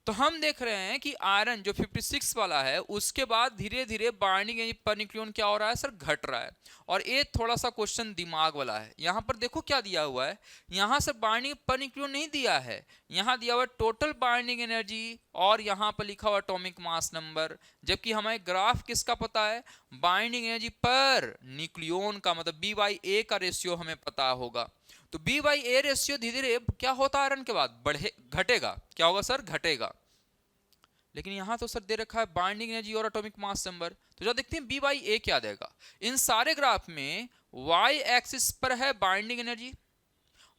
तो हम देख रहे हैं कि आयरन जो 56 वाला है, उसके बाद धीरे धीरे बाइंडिंग एनर्जी पर न्यूक्लियन क्या हो रहा है सर, घट रहा है। और ये थोड़ा सा क्वेश्चन दिमाग वाला है। यहां पर देखो क्या दिया हुआ है, यहां से बाइंडिंग पर न्यूक्लियन नहीं दिया है, यहां दिया हुआ है टोटल बाइंडिंग एनर्जी और यहां पर लिखा हुआ एटॉमिक मास नंबर। जबकि हमें ग्राफ किसका पता है, बाइंडिंग एनर्जी पर न्यूक्लियन का, मतलब B/A का रेशियो हमें पता होगा। तो B/A रेशियो धीरे धीरे क्या होता है, आयरन के बाद बढ़े, घटेगा। क्या होगा सर, घटेगा। लेकिन यहां तो सर दे रखा है बाइंडिंग एनर्जी और एटॉमिक मास नंबर, तो जब देखते हैं B/A क्या देगा। इन सारे ग्राफ में y एक्सिस पर है बाइंडिंग एनर्जी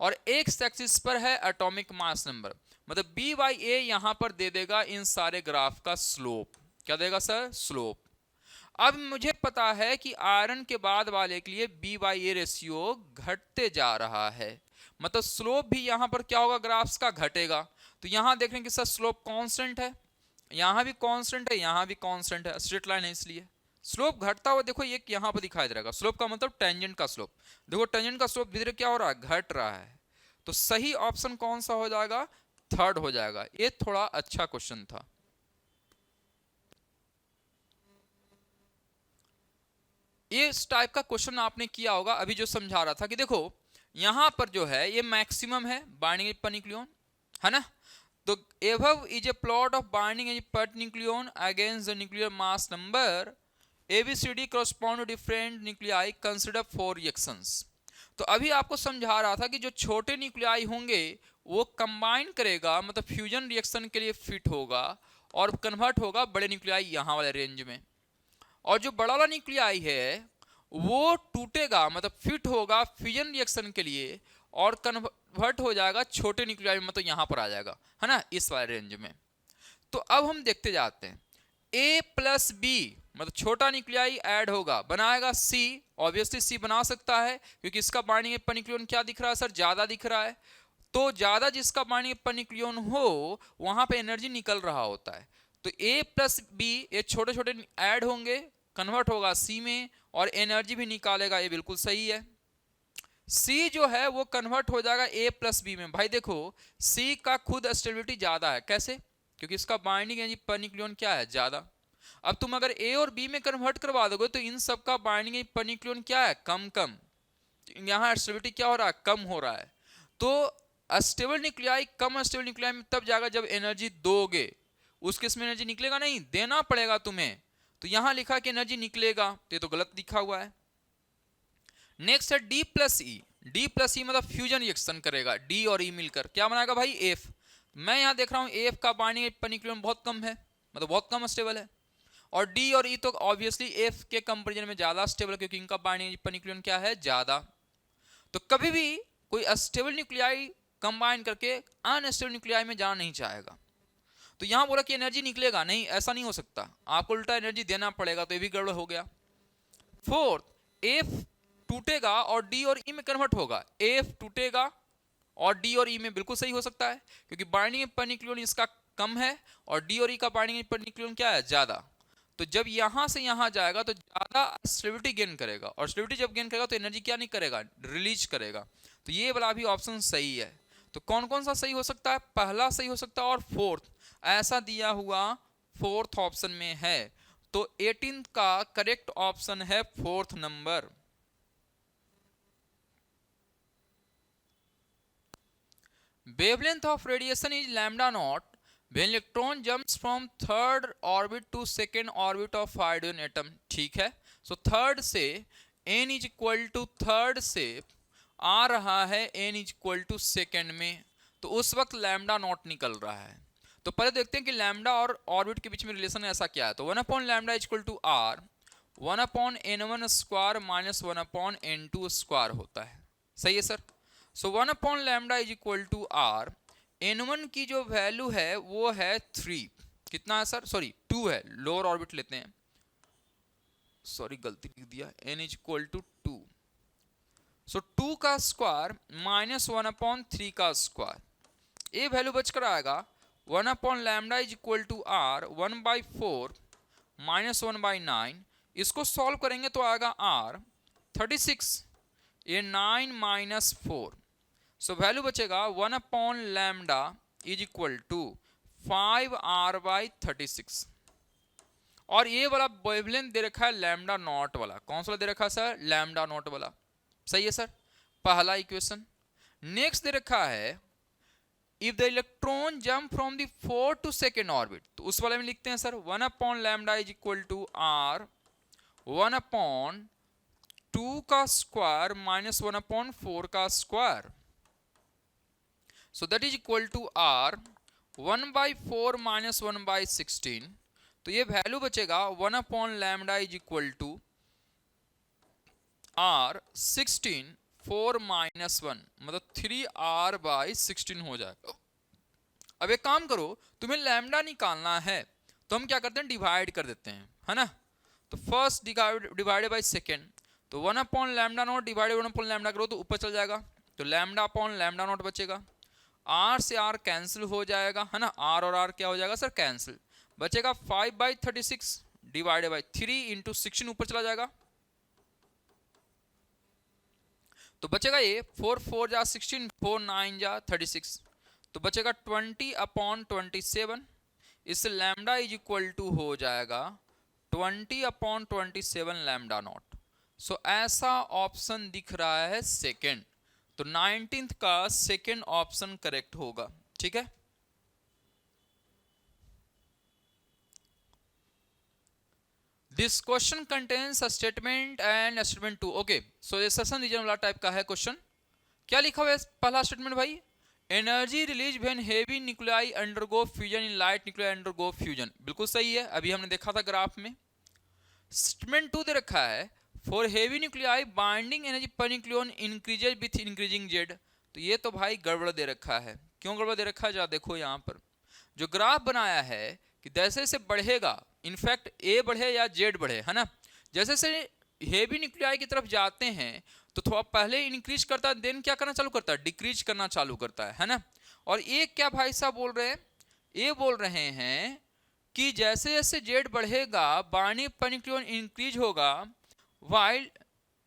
और x एक्सिस पर है एटॉमिक मास नंबर, मतलब B/A यहां पर दे देगा इन सारे ग्राफ का स्लोप। क्या देगा सर, स्लोप। अब मुझे पता है कि आयरन के बाद वाले के लिए B/A रेशियो घटते जा रहा है, मतलब स्लोप भी यहां पर क्या होगा, ग्राफ्स का घटेगा। तो यहां देख रहे हैं कि सर स्लोप कांस्टेंट है, यहां भी कांस्टेंट है, यहां भी कांस्टेंट है, स्ट्रेट लाइन है, इसलिए स्लोप घटता हुआ देखो ये यहां पर दिखाई दे रहा है। स्लोप का मतलब टेंजेंट का स्लोप। देखो टेंजेंट का स्लोप धीरे क्या हो रहा है, घट रहा है। तो सही ऑप्शन कौन सा हो जाएगा, थर्ड हो जाएगा। ये थोड़ा अच्छा क्वेश्चन था। ये इस टाइप का क्वेश्चन आपने किया होगा, अभी जो समझा रहा था कि देखो यहां पर जो है ये मैक्सिमम है बाइंडिंग पर न्यूक्लियन, है ना। तो above is a plot of binding energy per nucleon against the nuclear mass number. ABCD correspond to different nuclei. Consider 4 reactions. तो अभी आपको समझा रहा था कि जो छोटे न्यूक्लियाई होंगे वो कंबाइन करेगा, मतलब फ्यूजन रिएक्शन के लिए फिट होगा और कन्वर्ट होगा बड़े न्यूक्लियाई यहाँ वाले रेंज में। और जो बड़ा वाला न्यूक्लियाई है वो टूटेगा, मतलब फिट होगा फ्यूजन रिएक्शन के लिए और कन्वर्ट हो जाएगा छोटे न्यूक्लियाई में, मतलब यहां पर आ जाएगा, है ना, इस वाले रेंज में। तो अब हम देखते जाते हैं, A+B मतलब छोटा न्यूक्लियाई ऐड होगा, बनाएगा C। ऑब्वियसली C बना सकता है क्योंकि इसका बाइंडिंग पर न्यूक्लियन क्या दिख रहा है सर, ज्यादा दिख रहा है। तो ज्यादा जिसका बाइंडिंग पर न्यूक्लियन हो वहां पे एनर्जी निकल रहा होता है। तो A+B ये छोटे छोटे ऐड होंगे, कन्वर्ट होगा C में और एनर्जी भी निकालेगा, ये बिल्कुल सही है। C जो है वो कन्वर्ट हो जाएगा A+B में। भाई देखो C का खुद स्टेबिलिटी ज्यादा है, कैसे, क्योंकि इसका बाइंडिंग एनर्जी पर न्यूक्लियन क्या है, ज्यादा। अब तुम अगर A और B में कन्वर्ट करवा दोगे तो इन सब का बाइंडिंग एनर्जी पर न्यूक्लियन क्या है, कम कम। यहाँ स्टेबिलिटी क्या हो रहा है, कम हो रहा है। तो अस्टेबल न्यूक्लियाई कम अस्टेबल न्यूक्लियाई में तब जाएगा जब एनर्जी दोगे, उस केस में एनर्जी निकलेगा नहीं, देना पड़ेगा तुम्हें। तो यहां लिखा कि एनर्जी निकलेगा, तो ये तो गलत लिखा हुआ है। नेक्स्ट है D+E। D+E मतलब फ्यूजन रिएक्शन करेगा, D और E मिलकर क्या बनाएगा भाई, F। मैं यहां देख रहा हूं F का बाइंडिंग पर न्यूक्लियन बहुत कम है, मतलब बहुत कम स्टेबल है। और D और E तो ऑब्वियसली F के कंपैरिजन में ज्यादा स्टेबल है क्योंकि इनका बाइंडिंग पर न्यूक्लियन क्या है, ज्यादा। तो कभी भी कोई अस्टेबल न्यूक्लियाई कंबाइन करके अनस्टेबल न्यूक्लियाई में जाना नहीं चाहेगा। तो यहां बोला कि एनर्जी निकलेगा नहीं, ऐसा नहीं हो सकता, आपको उल्टा एनर्जी देना पड़ेगा, तो ये भी गड़बड़ हो गया। फोर्थ, F टूटेगा और D और E में कन्वर्ट होगा, F टूटेगा और D और E में बिल्कुल सही हो सकता है क्योंकि बाइंडिंग पर न्यूक्लियन इसका कम है और D और E का बाइंडिंग पर न्यूक्लियन क्या है, ज्यादा। तो जब यहां से यहां जाएगा तो ज्यादा स्टेबिलिटी गेन करेगा और स्टेबिलिटी जब गेन करेगा तो एनर्जी क्या नहीं करेगा, रिलीज करेगा। तो ये वाला भी ऑप्शन सही है। तो कौन कौन सा सही हो सकता है, पहला सही हो सकता है और फोर्थ ऐसा दिया हुआ फोर्थ ऑप्शन में है। तो 18 का करेक्ट ऑप्शन है fourth number. Wavelength of radiation is lambda naught when electron jumps from third orbit to second orbit of hydrogen atom। ठीक है, सो थर्ड से n is equal to third से आ रहा है n is equal to second में, तो उस वक्त लैम्डा नॉट निकल रहा है। तो पहले देखते हैं कि लैम्डा और ऑर्बिट के बीच में रिलेशन ऐसा क्या है। तो 1 lambda is equal to R 1/n1 square minus 1/n2 square होता है। सही है sir. So 1 lambda is equal to R, n1 की जो वैल्यू है वो है 3, कितना है सर, सॉरी 2 है, लोअर ऑर्बिट लेते हैं, सॉरी गलती लिख दिया, n इज इक्वल टू 2। सो 2 का स्क्वायर माइनस 1/3 का स्क्वायर, ये वैल्यू बचकर आएगा 1 lambda is equal to R 1/4 minus 1/9। इसको सॉल्व करेंगे तो आएगा आर 36, ये 9 माइनस 4। सो वैल्यू बचेगा 1 lambda is equal to 5r/36। और ये वाला वेवलेंथ दे रखा है लैम्डा नॉट वाला, कौन सा दे रखा है सर, लैम्डा नॉट वाला। सही है सर, पहला इक्वेशन। नेक्स्ट दे रखा है if the electron jump from the fourth to second orbit, तो उस वाले में लिखते हैं sir 1 lambda is equal to R 1/2 का स्क्वायर माइनस 1/4 का square. So that is equal to R 1/4 minus 1/16। तो ये वैल्यू बचेगा 1 lambda is equal to R 16 4 minus 1, मतलब 3r/16 हो जाएगा। अब एक काम करो, तुम्हें लैम्डा निकालना है तो हम क्या करते हैं, डिवाइड कर देते हैं, है ना। तो फर्स्ट डिवाइडेड बाई सेकेंड, तो 1 लैम्डा नॉट डिवाइडेड 1 लैम्डा करो तो ऊपर चल जाएगा, तो लैम्डा अपॉन लैम्डा नॉट बचेगा। आर से आर कैंसिल हो जाएगा, है ना, आर और आर क्या हो जाएगा सर, कैंसिल। बचेगा 5/36 डिवाइडेड बाई 3 इंटू 16 ऊपर चला जाएगा, तो बचेगा ये 4 4 जा 16 4 9 जा 36, तो बचेगा 20/27। इससे लैम्डा इज इक्वल टू हो जाएगा 20/27 लैम्डा नॉट। सो ऐसा ऑप्शन दिख रहा है सेकेंड, तो 19th का सेकेंड ऑप्शन करेक्ट होगा। ठीक है, this question contains a statement and statement 2। Okay, so ये सेशन रीजन वाला टाइप का है क्वेश्चन। क्या लिखा हुआ है पहला स्टेटमेंट भाई, energy release when heavy nuclei undergo fusion in light nuclei undergo fusion, बिल्कुल सही है, अभी हमने देखा था ग्राफ में। स्टेटमेंट 2 दे रखा है for heavy nuclei binding energy per nucleon increases with increasing Z, तो ये तो भाई गड़बड़ दे रखा है। क्यों गड़बड़ दे रखा है, जरा देखो यहाँ पर जो ग्राफ बनाया है कि जैसे जैसे बढ़ेगा, इनफैक्ट ए बढ़े या जेड बढ़े, है ना, जैसे जैसे हेवी न्यूक्लियाई की तरफ जाते हैं तो थोड़ा पहले इंक्रीज करता है, देन क्या करना चालू करता है, डिक्रीज करना चालू करता है ना। और ये क्या भाई साहब बोल रहे हैं, ये बोल रहे हैं कि जैसे जैसे जेड बढ़ेगा बाइंडिंग पर न्यूक्लियन इंक्रीज होगा while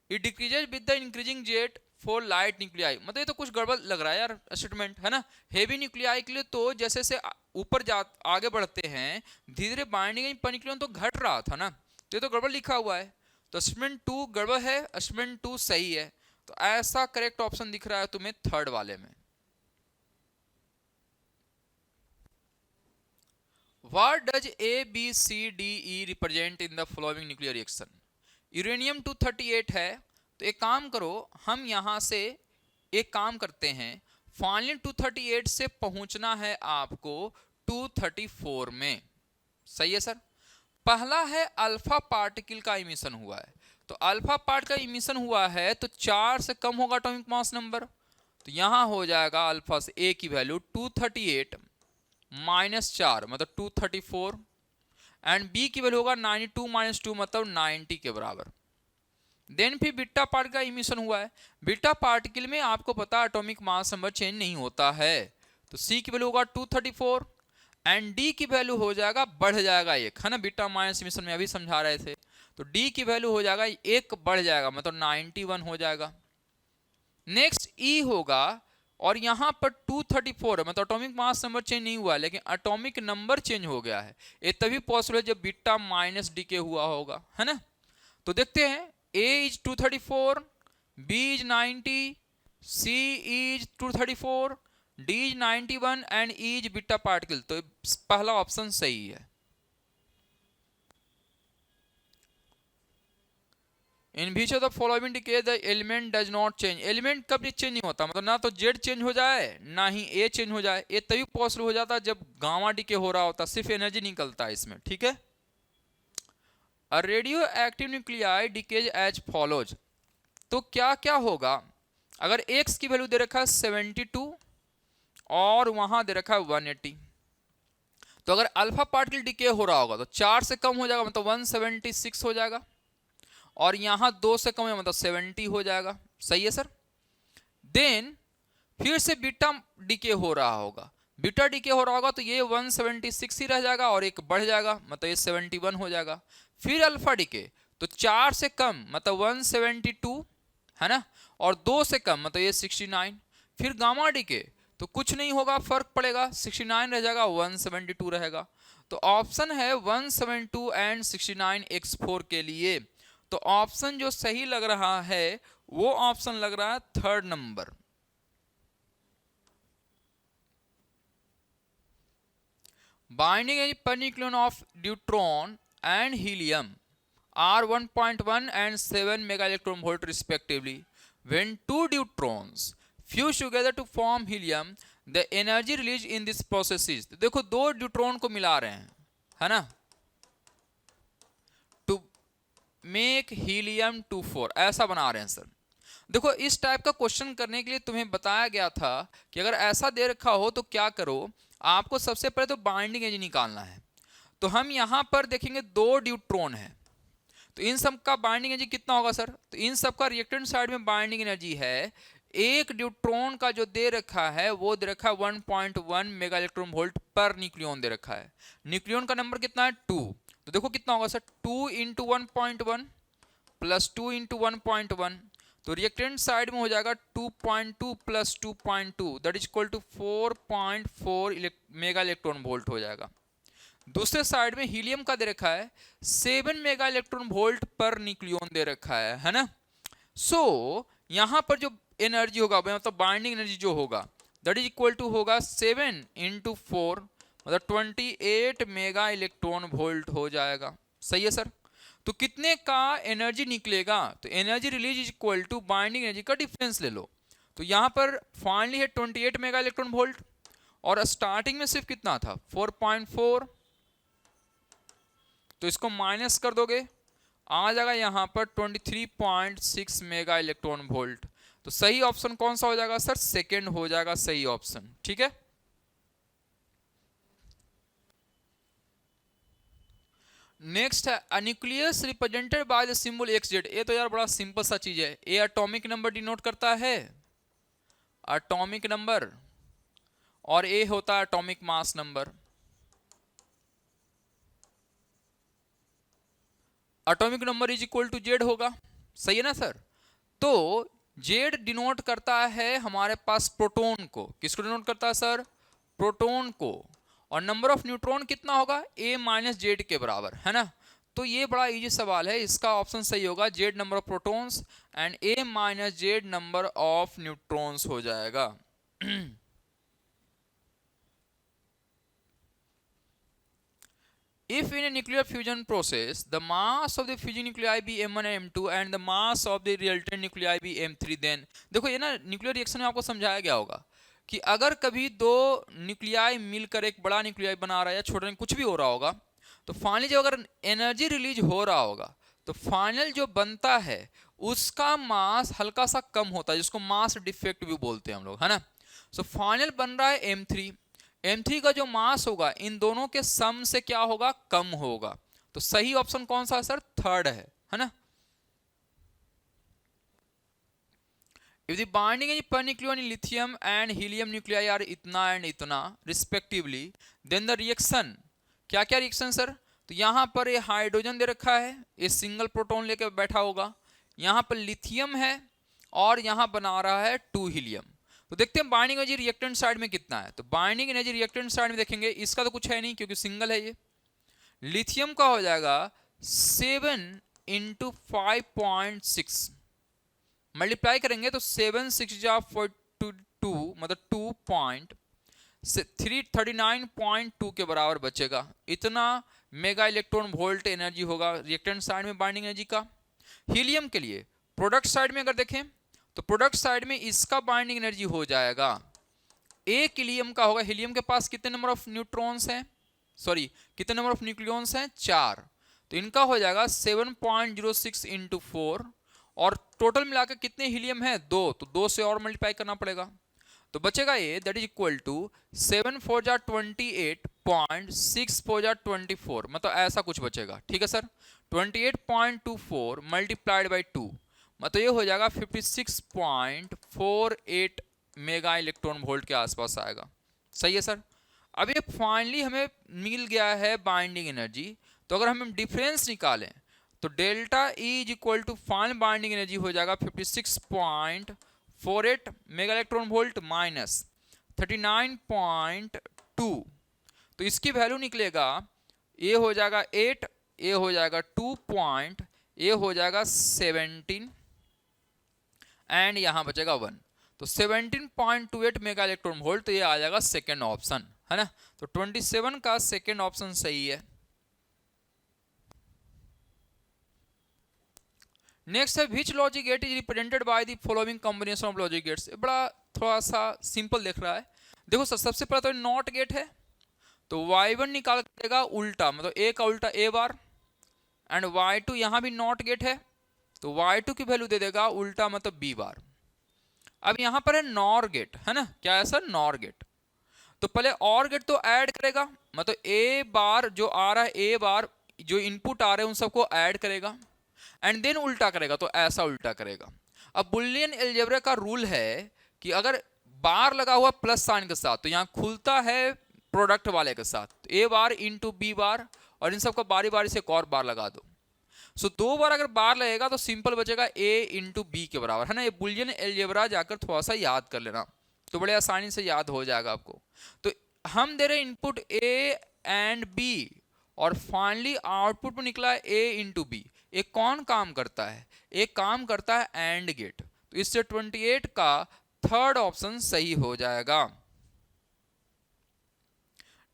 it decreases with the increasing Z for light nuclei. मतलब ये तो कुछ गड़बड़ लग रहा है यार स्टेटमेंट, है ना। हेवी न्यूक्लियाई के लिए तो जैसे जैसे ऊपर जा आगे बढ़ते हैं धीरे धीरे बाइंडिंग पर न्यूक्लियन तो घट रहा था ना, तो ये तो गड़बड़ लिखा हुआ है। तो स्टेटमेंट 2 गड़बड़ है, स्टेटमेंट 2 सही है, तो ऐसा करेक्ट ऑप्शन दिख रहा है तुम्हें थर्ड वाले में। What does A, B, C, D, E represent in the following nuclear reaction? Uranium 238 है, तो एक काम करो, हम यहां से एक काम करते हैं, फाइनली 238 से पहुंचना है आपको 234 में। सही है सर। पहला है अल्फा पार्टिकल का इमिशन हुआ है, तो अल्फा पार्ट का इमिशन हुआ है तो 4 से कम होगा एटॉमिक मास नंबर, तो यहां हो जाएगा अल्फा से ए की वैल्यू 238 माइनस 4 मतलब 234, एंड बी की वैल्यू होगा 92 माइनस 2 मतलब 90 के बराबर। देन फिर बीटा पार्टिकल का इमिशन हुआ है, बीटा पार्टिकल में आपको पता एटॉमिक मास नंबर चेंज नहीं होता है, तो सी की वैल्यू होगा 234 एंड डी की वैल्यू हो जाएगा बढ़ जाएगा एक, है ना, बीटा माइनस इमिशन में अभी समझा रहे थे, तो डी की वैल्यू हो जाएगा एक बढ़ जाएगा मतलब 91 हो जाएगा। नेक्स्ट ई होगा, और यहां पर 234 है, मतलब एटॉमिक मास नंबर चेंज नहीं हुआ लेकिन एटॉमिक नंबर चेंज हो गया है। ये तभी पॉसिबल है जब बीटा माइनस डी के हुआ होगा, है ना। तो देखते हैं, A is 234, B is 90, C is 234, D is 91 and E is beta particle, तो पहला ऑप्शन सही है। In which of the following decay the element does not change. Element कभी चेंज नहीं होता, मतलब ना तो जेड चेंज हो जाए ना ही ए चेंज हो जाए। ये तभी पॉसिबल हो जाता है जब गामा डिके हो रहा होता, सिर्फ एनर्जी निकलता है इसमें, ठीक है। A radioactive nuclei decays as follows. तो क्या क्या होगा अगर एक्स की वैल्यू दे रखा है 72 और वहां दे रखा है 180, तो अगर अल्फा पार्टिकल डिके हो रहा होगा तो 4 से कम हो जाएगा, मतलब 176 हो जाएगा, और यहां 2 से कम है मतलब 70 हो जाएगा। सही है सर। देन फिर से बीटा डीके हो रहा होगा, बीटा डीके हो रहा होगा तो ये 176 ही रह जाएगा और एक बढ़ जाएगा, मतलब ये 71 हो जाएगा। फिर अल्फा डीके तो 4 से कम मतलब 172 है ना, और 2 से कम मतलब ये 69। फिर गामा डीके तो कुछ नहीं होगा, फर्क पड़ेगा, 69 रह जाएगा 172 रहेगा। तो ऑप्शन है 172 एंड 69 x4 के लिए। तो ऑप्शन जो सही लग रहा है वो ऑप्शन लग रहा है third number. Binding energy per nucleon of deuteron and helium are 1.1 and 7 mega electron volt respectively. When two neutrons fuse together to form helium, the energy released in this process is, देखो दो न्यूट्रॉन को मिला रहे हैं है ना, टू मेक हीलियम 24, ऐसा बना रहे हैं सर। देखो इस टाइप का क्वेश्चन करने के लिए तुम्हें बताया गया था कि अगर ऐसा दे रखा हो तो क्या करो, आपको सबसे पहले तो बाइंडिंग एनर्जी निकालना है। तो हम यहां पर देखेंगे दो न्यूट्रॉन है, तो इन सब का बाइंडिंग एनर्जी कितना होगा सर, तो इन सब का रिएक्टेंट साइड में बाइंडिंग एनर्जी है, एक न्यूट्रॉन का जो दे रखा है वो दे रखा है 1.1 mega electron volt per nucleon दे रखा है। न्यूक्लियन का नंबर कितना है 2, तो देखो कितना होगा सर 2 इंटू 1.1 प्लस 2 इंटू 1.1, तो रिएक्टेंट साइड में हो जाएगा 2.2 plus 2.2 that is equal to 4.4 mega electron volt हो जाएगा। दूसरे साइड में हीलियम का दे रखा है 7 mega electron volt per nucleon दे रखा है ना। सो यहां पर जो एनर्जी होगा मतलब बाइंडिंग एनर्जी जो होगा दैट इज इक्वल टू होगा 7 इंटू 4 मतलब 28 मेगा इलेक्ट्रॉन वोल्ट हो जाएगा। सही है सर। तो कितने का एनर्जी निकलेगा, तो energy release is equal to binding energy का डिफरेंस ले लो। तो यहां पर फाइनली है 28 मेगा इलेक्ट्रॉन वोल्ट और स्टार्टिंग में सिर्फ कितना था 4.4, तो इसको माइनस कर दोगे आ जाएगा यहां पर 23.6 मेगा इलेक्ट्रॉन वोल्ट। तो सही ऑप्शन कौन सा हो जाएगा सर, सेकंड हो जाएगा सही ऑप्शन, ठीक है। नेक्स्ट है a nucleus represented by the symbol XZ। ये तो यार बड़ा सिंपल सा चीज है, ए एटॉमिक नंबर डिनोट करता है एटॉमिक नंबर और ए होता है atomic mass number. Atomic number is equal to Z होगा, सही है ना सर। तो जेड डिनोट करता है हमारे पास प्रोटॉन को, किसको डिनोट करता है सर, प्रोटॉन को, और नंबर ऑफ न्यूट्रॉन कितना होगा ए माइनस जेड के बराबर है ना। तो ये बड़ा इजी सवाल है, इसका ऑप्शन सही होगा Z number of protons and A minus Z number of neutrons हो जाएगा। If in a nuclear fusion process the mass of the fusing nuclei be m1 and m2 and the mass of the resultant nuclei be m3, then देखो ये ना न्यूक्लियर रिएक्शन में आपको समझाया गया होगा कि अगर कभी दो न्यूक्लियाई मिलकर एक बड़ा न्यूक्लियाई बना रहा है या छोटा कुछ भी हो रहा होगा, तो फाइनली जब अगर एनर्जी रिलीज हो रहा होगा तो फाइनल जो बनता है उसका मास हल्का सा कम होता है, जिसको मास डिफेक्ट भी बोलते हैं हम लोग है ना। सो फाइनल बन रहा है m3, M3 का जो मास होगा इन दोनों के सम से क्या होगा कम होगा। तो सही ऑप्शन कौन सा है सर, थर्ड है ना। If the binding energy per nucleon in lithium and helium nuclei are इतना and इतना respectively, then the reaction क्या क्या रिएक्शन सर, तो यहां पर ये हाइड्रोजन दे रखा है, ये सिंगल प्रोटॉन लेके बैठा होगा, यहां पर लिथियम है और यहां बना रहा है 2 हीलियम। तो देखते हैं बाइंडिंग एनर्जी रिएक्टेंट साइड में कितना है। तो बाइंडिंग एनर्जी रिएक्टेंट साइड में देखेंगे इसका तो कुछ है नहीं क्योंकि सिंगल है ये। लिथियम का हो जाएगा 7 इंटू 5.6 मल्टीप्लाई करेंगे तो 7 6 जा 42 मतलब 339.2 के बराबर बचेगा। इतना मेगा इलेक्ट्रॉन वोल्ट एनर्जी होगा रिएक्टेंट साइड में बाइंडिंग एनर्जी का। हीलियम के लिए प्रोडक्ट साइड में अगर देखें तो प्रोडक्ट साइड में इसका बाइंडिंग एनर्जी हो जाएगा, एक हीलियम का होगा, हीलियम के पास कितने नंबर ऑफ न्यूट्रॉन्स हैं, सॉरी कितने नंबर ऑफ न्यूक्लियॉन्स हैं, 4, तो इनका हो जाएगा 7.06 इंटू 4, और टोटल मिलाकर कितने हीलियम है, 2, तो 2 से और मल्टीप्लाई करना पड़ेगा, तो बचेगा ये दैट इज इक्वल टू 7 4 जा 28.6 4 जा 24, मतलब ऐसा कुछ बचेगा, ठीक है सर। 28.24 मल्टीप्लाइड बाई 2, मतलब ये हो जाएगा 56.48 मेगा इलेक्ट्रॉन वोल्ट के आसपास आएगा, सही है सर। अब ये फाइनली हमें मिल गया है बाइंडिंग एनर्जी, तो अगर हम डिफरेंस निकालें तो delta E is equal to final binding energy हो जाएगा 56.48 मेगा इलेक्ट्रॉन वोल्ट माइनस 39.2, तो इसकी वैल्यू निकलेगा, ये हो जाएगा 8, ये हो जाएगा 2 पॉइंट, ये हो जाएगा 17 एंड यहां बचेगा 1, तो 17.28 मेगा इलेक्ट्रॉन वोल्ट, तो ये आ जाएगा सेकेंड ऑप्शन, है ना। तो 27 का सेकेंड ऑप्शन सही है। नेक्स्ट है which logic gate is represented by the following combination of logic gates. बड़ा थोड़ा सा सिंपल दिख रहा है, देखो सर सबसे पहले तो नॉट गेट है, तो y1 निकाल देगा उल्टा, मतलब a का उल्टा a बार, एंड y2 यहां भी नॉट गेट है, तो y2 की वैल्यू दे देगा उल्टा, मतलब b बार। अब यहां पर है नॉर गेट, है ना, क्या है सर, नॉर गेट, तो पहले और गेट तो ऐड करेगा, मतलब a बार जो आ रहा है, a बार जो इनपुट आ रहे हैं उन सबको ऐड करेगा, एंड देन उल्टा करेगा, तो ऐसा उल्टा करेगा। अब बुलियन अलजेब्रा का रूल है कि अगर बार लगा हुआ प्लस साइन के साथ, तो यहां खुलता है प्रोडक्ट वाले के साथ, तो ए बार इंटू बी बार, और इन सबका बारी बारी से एक और बार लगा दो, सो 2 बार अगर बार लगेगा तो सिंपल बचेगा a इंटू बी के बराबर, है ना। ये बुलियन अलजेब्रा जाकर थोड़ा सा याद कर लेना, तो बड़े आसानी से याद हो जाएगा आपको। तो हम दे रहे इनपुट a एंड b, और फाइनली आउटपुट में निकला a इंटू बी। एक कौन काम करता है, एक काम करता है एंड गेट, तो इससे 28 का थर्ड ऑप्शन सही हो जाएगा।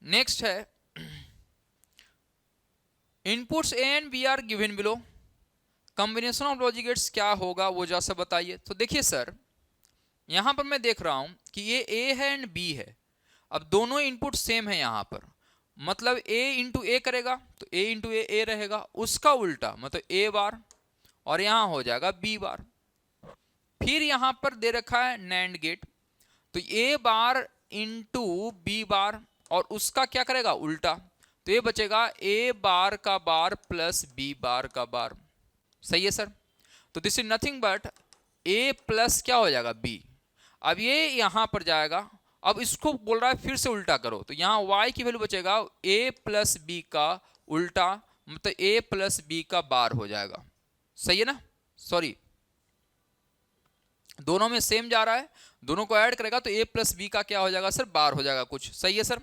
नेक्स्ट है inputs A and B are given below, combination of logic gates क्या होगा वो जैसा बताइए। तो देखिए सर यहां पर मैं देख रहा हूं कि ये ए है एंड बी है, अब दोनों इनपुट सेम है यहां पर, मतलब a इंटू ए करेगा तो a इंटू ए रहेगा, उसका उल्टा मतलब a बार, और यहां हो जाएगा b बार। फिर यहां पर दे रखा है नैंड गेट, तो a बार इंटू b बार, और उसका क्या करेगा उल्टा, तो ये बचेगा a बार का बार प्लस b बार का बार, सही है सर। तो this is nothing but a plus क्या हो जाएगा b, अब ये यहां पर जाएगा, अब इसको बोल रहा है फिर से उल्टा करो, तो यहां y की वैल्यू बचेगा a प्लस बी का उल्टा, मतलब a प्लस बी का बार हो जाएगा, सही है ना, सॉरी दोनों में सेम जा रहा है, दोनों को ऐड करेगा तो a प्लस बी का क्या हो जाएगा सर, बार हो जाएगा कुछ, सही है सर।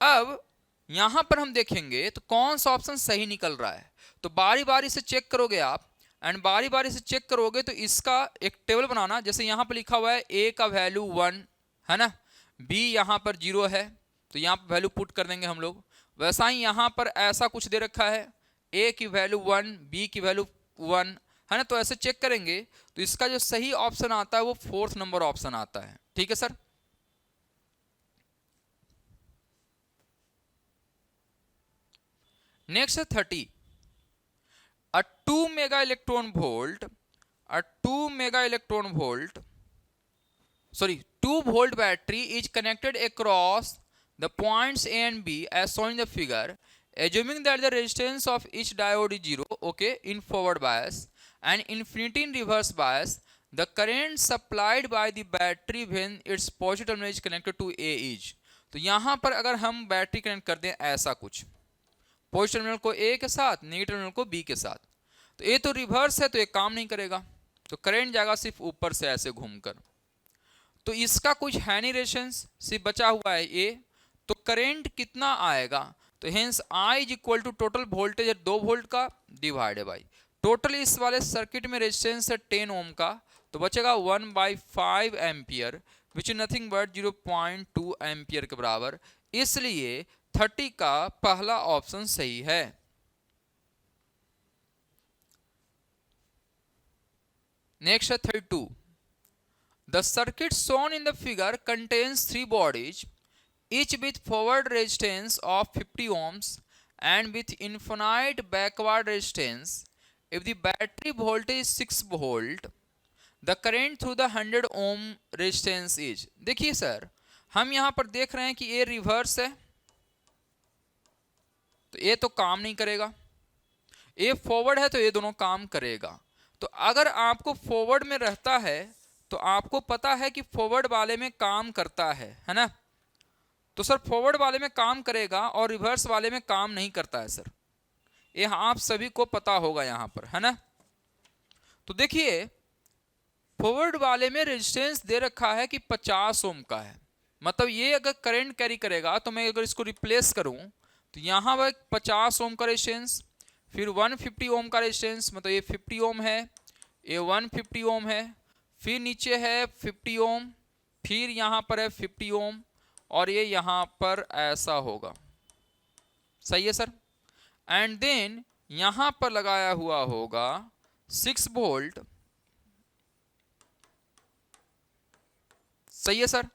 अब यहां पर हम देखेंगे तो कौन सा ऑप्शन सही निकल रहा है, तो बारी बारी से चेक करोगे आप, एंड बारी बारी से चेक करोगे तो इसका एक टेबल बनाना, जैसे यहां पर लिखा हुआ है a का वैल्यू 1 है ना, b यहां पर 0 है, तो यहां पर वैल्यू पुट कर देंगे हम लोग, वैसा ही यहां पर ऐसा कुछ दे रखा है, a की वैल्यू 1 b की वैल्यू 1 है ना, तो ऐसे चेक करेंगे तो इसका जो सही ऑप्शन आता है वो 4th नंबर ऑप्शन आता है, ठीक है सर। नेक्स्ट है 30, a 2 mega electron volt, a 2 mega electron volt, sorry 2 volt battery is connected across the points A and B as shown in the figure, assuming that the resistance of each diode is 0, okay, in forward bias and infinity in reverse bias, the current supplied by the battery when its positive terminal is connected to A is, तो यहां पर अगर हम बैटरी कनेक्ट कर दें ऐसा कुछ, पॉजिटिव टर्मिनल को A के साथ, नेगेटिव टर्मिनल को B के साथ, तो A तो रिवर्स है तो ये काम नहीं करेगा, तो करंट जाएगा सिर्फ ऊपर से ऐसे घूमकर, तो इसका कुछ है नहीं रेजिस्टेंस, सिर्फ बचा हुआ है A, तो करंट कितना आएगा, तो hence I is equal to total voltage 2 volt का डिवाइडेड बाई टोटल इस वाले सर्किट में रेजिस्टेंस है 10 ओम का, तो बचेगा 1/5 ampere which is nothing but 0.2 ampere के बराबर, इसलिए 30 का पहला ऑप्शन सही है। नेक्स्ट है 32. The circuit shown in the figure contains three bodies, each with forward resistance of 50 ohms and with infinite backward resistance. If the battery voltage is 6 volt, the current through the 100 ohm resistance is. देखिए सर, हम यहाँ पर देख रहे हैं कि ये रिवर्स है, तो ये तो काम नहीं करेगा, ये फॉरवर्ड है तो ये दोनों काम करेगा. तो अगर आपको फॉरवर्ड में रहता है तो आपको पता है कि फॉरवर्ड वाले में काम करता है ना. तो सर फॉरवर्ड वाले में काम करेगा और रिवर्स वाले में काम नहीं करता है सर, ये आप सभी को पता होगा यहाँ पर, है ना. तो देखिए फॉरवर्ड वाले में रेजिस्टेंस दे रखा है कि 50 ओम का है, मतलब ये अगर करंट कैरी करेगा तो मैं अगर इसको रिप्लेस करूं तो यहाँ पर 50 ओम का रेजिस्टेंस, फिर 150 ओम का रेजिस्टेंस, मतलब ये 50 ओम है, ये 150 ओम है, फिर नीचे है 50 ओम, फिर यहाँ पर है 50 ओम, और ये यहाँ पर ऐसा होगा. सही है सर. एंड देन यहाँ पर लगाया हुआ होगा 6 वोल्ट. सही है सर.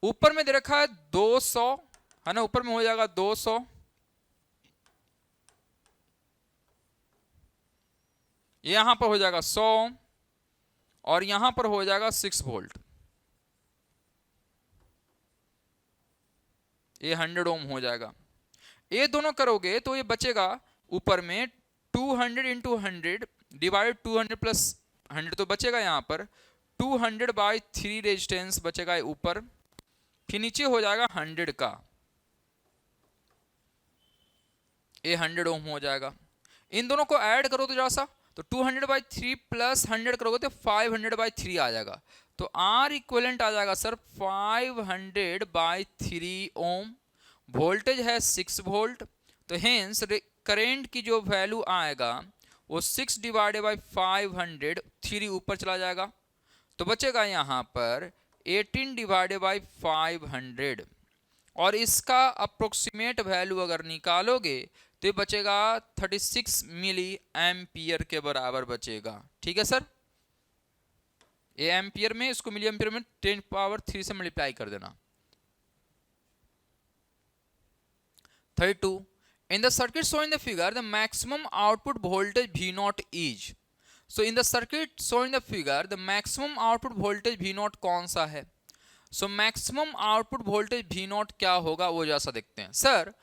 ऊपर में दे रखा है 200, है ना, ऊपर में हो जाएगा 200, यहां पर हो जाएगा 100 और यहां पर हो जाएगा 6 वोल्ट, ये 100 ओम हो जाएगा. ये दोनों करोगे तो ये बचेगा ऊपर में 200 इंटू 100 डिवाइड 200 प्लस 100, तो बचेगा यहाँ पर 200/3 रेजिस्टेंस बचेगा ऊपर, फिर नीचे हो जाएगा 100 का, ये 100 ओम हो जाएगा. इन दोनों को ऐड करो तो जरा सा, तो 200/3 प्लस 100 करोगे तो 500/3 आ जाएगा. तो आर इक्विवेलेंट आ जाएगा सर 500/3 ओम. वोल्टेज है 6 वोल्ट, तो हेंस करेंट की जो वैल्यू आएगा वो 6 डिवाइडेड बाई 500, 3 ऊपर चला जाएगा, तो बचेगा यहाँ पर 18 डिवाइडेड बाई 500, और इसका अप्रोक्सीमेट वैल्यू अगर निकालोगे तो ये बचेगा 36 मिली एम्पियर के बराबर बचेगा. ठीक है सर. ये एम्पियर में, इसको मिली एम्पियर में 10⁻³ से मल्टीप्लाई कर देना. 32. In the circuit shown in the figure, the maximum output voltage V0 is. So in the circuit shown in the figure, the maximum output voltage V0 कौन सा है? So maximum output voltage V0 क्या होगा वो जैसा देखते हैं. सर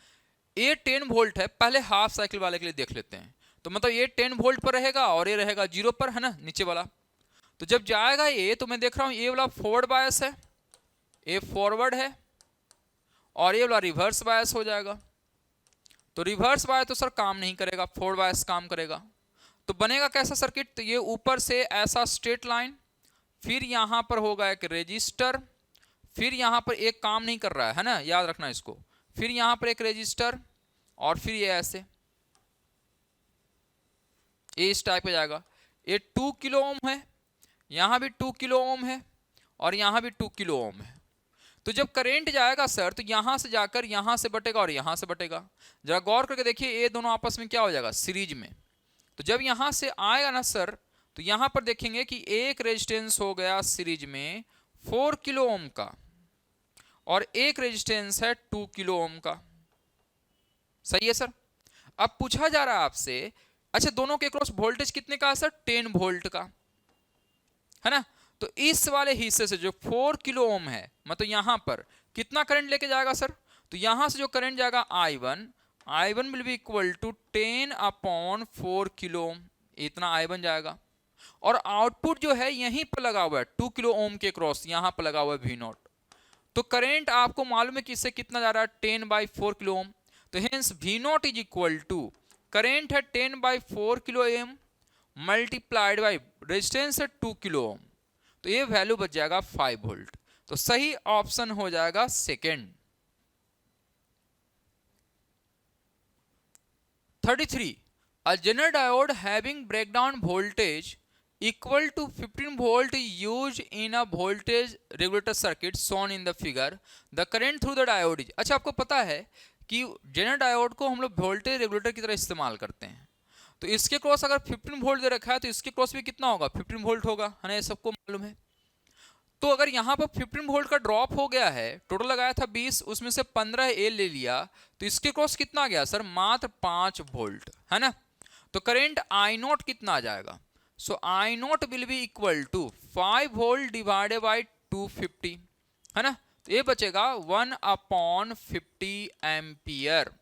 ये 10 वोल्ट है, पहले हाफ साइकिल वाले के लिए देख लेते हैं. तो मतलब ये 10 वोल्ट पर रहेगा और ये रहेगा 0 पर, है ना, नीचे वाला. तो जब जाएगा ये, तो मैं देख रहा हूं ये वाला फॉरवर्ड बायस है, ये फॉरवर्ड है, और ये वाला रिवर्स बायस हो जाएगा. तो रिवर्स बायस तो सर काम नहीं करेगा, फॉरवर्ड बायस काम करेगा. तो बनेगा कैसा सर्किट? तो ये ऊपर से ऐसा स्ट्रेट लाइन, फिर यहां पर होगा एक रेजिस्टर, फिर यहां पर एक काम नहीं कर रहा है ना, याद रखना इसको, फिर यहां पर एक रेजिस्टर, और फिर ये ऐसे, ये इस टाइप पे जाएगा. ये 2 किलो ओम है, यहां भी 2 किलो ओम है, और यहां भी 2 किलो ओम है. तो जब करंट जाएगा सर तो यहां से जाकर यहां से बटेगा और यहां से बटेगा. जरा गौर करके देखिए, ये दोनों आपस में क्या हो जाएगा? सीरीज में. तो जब यहां से आएगा ना सर, तो यहां पर देखेंगे कि एक रेजिस्टेंस हो गया सीरीज में 4 किलो ओम का, और एक रेजिस्टेंस है 2 किलो ओम का. सही है सर. अब पूछा जा रहा है आपसे, अच्छा दोनों के क्रॉस वोल्टेज कितने का है सर? 10 वोल्ट का, है ना. तो इस वाले हिस्से से जो 4 किलो ओम है, मतलब यहां पर कितना करंट लेके जाएगा सर? तो यहां से जो करंट जाएगा I1 will be equal to 10/4 kilo ohm, इतना I1 जाएगा. और आउटपुट जो है यहीं पर लगा हुआ है 2 किलो ओम के क्रॉस, यहां पर लगा हुआ है V0. तो करंट आपको मालूम है कि इससे कितना जा रहा है? 10/4 किलो ओम. तो hence V0 is equal to, current है 10/4 kilo ohm multiplied by resistance है 2 किलो ओम, तो ये वैल्यू बच जाएगा 5 वोल्ट. तो सही ऑप्शन हो जाएगा second. 33. A Zener diode having breakdown voltage equal to 15 volt is used in a voltage regulator circuit shown in the figure. The current through the diode is. अच्छा आपको पता है कि जेनर डायोड को हम लोग वोल्टेज रेगुलेटर की तरह इस्तेमाल करते हैं. तो इसके क्रॉस अगर 15 वोल्ट दे रखा है तो इसके क्रॉस भी कितना होगा, 15 वोल्ट होगा, है ना, ये सबको मालूम है। तो अगर यहाँ पर 15 वोल्ट का ड्रॉप हो गया है, टोटल लगाया था 20, उसमें से 15 ए ले लिया, तो इसके क्रॉस कितना आ गया सर, मात्र 5 वोल्ट, है ना। तो करंट आई नॉट कितना आ जाएगा, so I naught will be equal to 5 volt divided by 250, है ना। तो ये बचेगा 1/50 एम्पियर,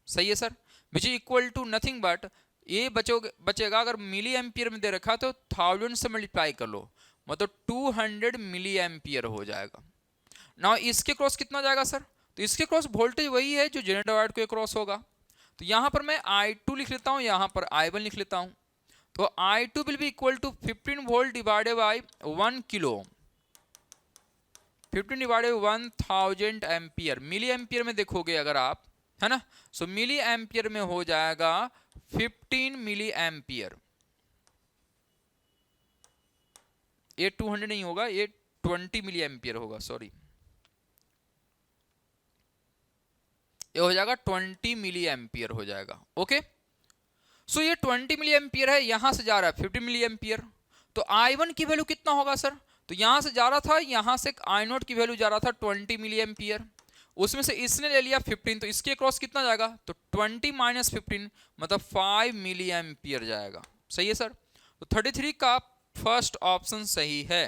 सही है sir, which is equal to nothing but, ये बचेगा अगर मिली एम्पियर में दे रखा तो 1000 से मल्टीप्लाई कर लो, मतलब 200 मिली एम्पियर हो जाएगा ना। इसके क्रॉस कितना जाएगा सर, तो इसके क्रॉस वोल्टेज वही है जो जनरेटर वायर के क्रॉस होगा। तो यहां पर मैं I2 लिख लेता हूं, यहां पर I1 लिख लेता हूं। तो I2 will be equal to 15 volt divided by 1 kilo, 15 divided 1000 ampere, milliampere में देखोगे अगर आप, है ना। सो मिली एम्पियर में हो जाएगा 15 मिली एम्पियर। ये 200 नहीं होगा, ये 20 मिली एम्पियर होगा, सॉरी, ये हो जाएगा 20 मिली एम्पियर हो जाएगा। ओके, सो ये 20 मिली एम्पियर है, यहां से जा रहा है 50 मिली एम्पियर। तो I1 की वैल्यू कितना होगा सर, तो यहां से जा रहा था, यहां से I0 की वैल्यू जा रहा था 20 मिली एम्पियर, उसमें से इसने ले लिया 15, तो इसके क्रॉस कितना जाएगा, तो 20 माइनस 15 मतलब 5 मिली एम्पियर जाएगा, सही है सर। तो 33 का फर्स्ट ऑप्शन सही है।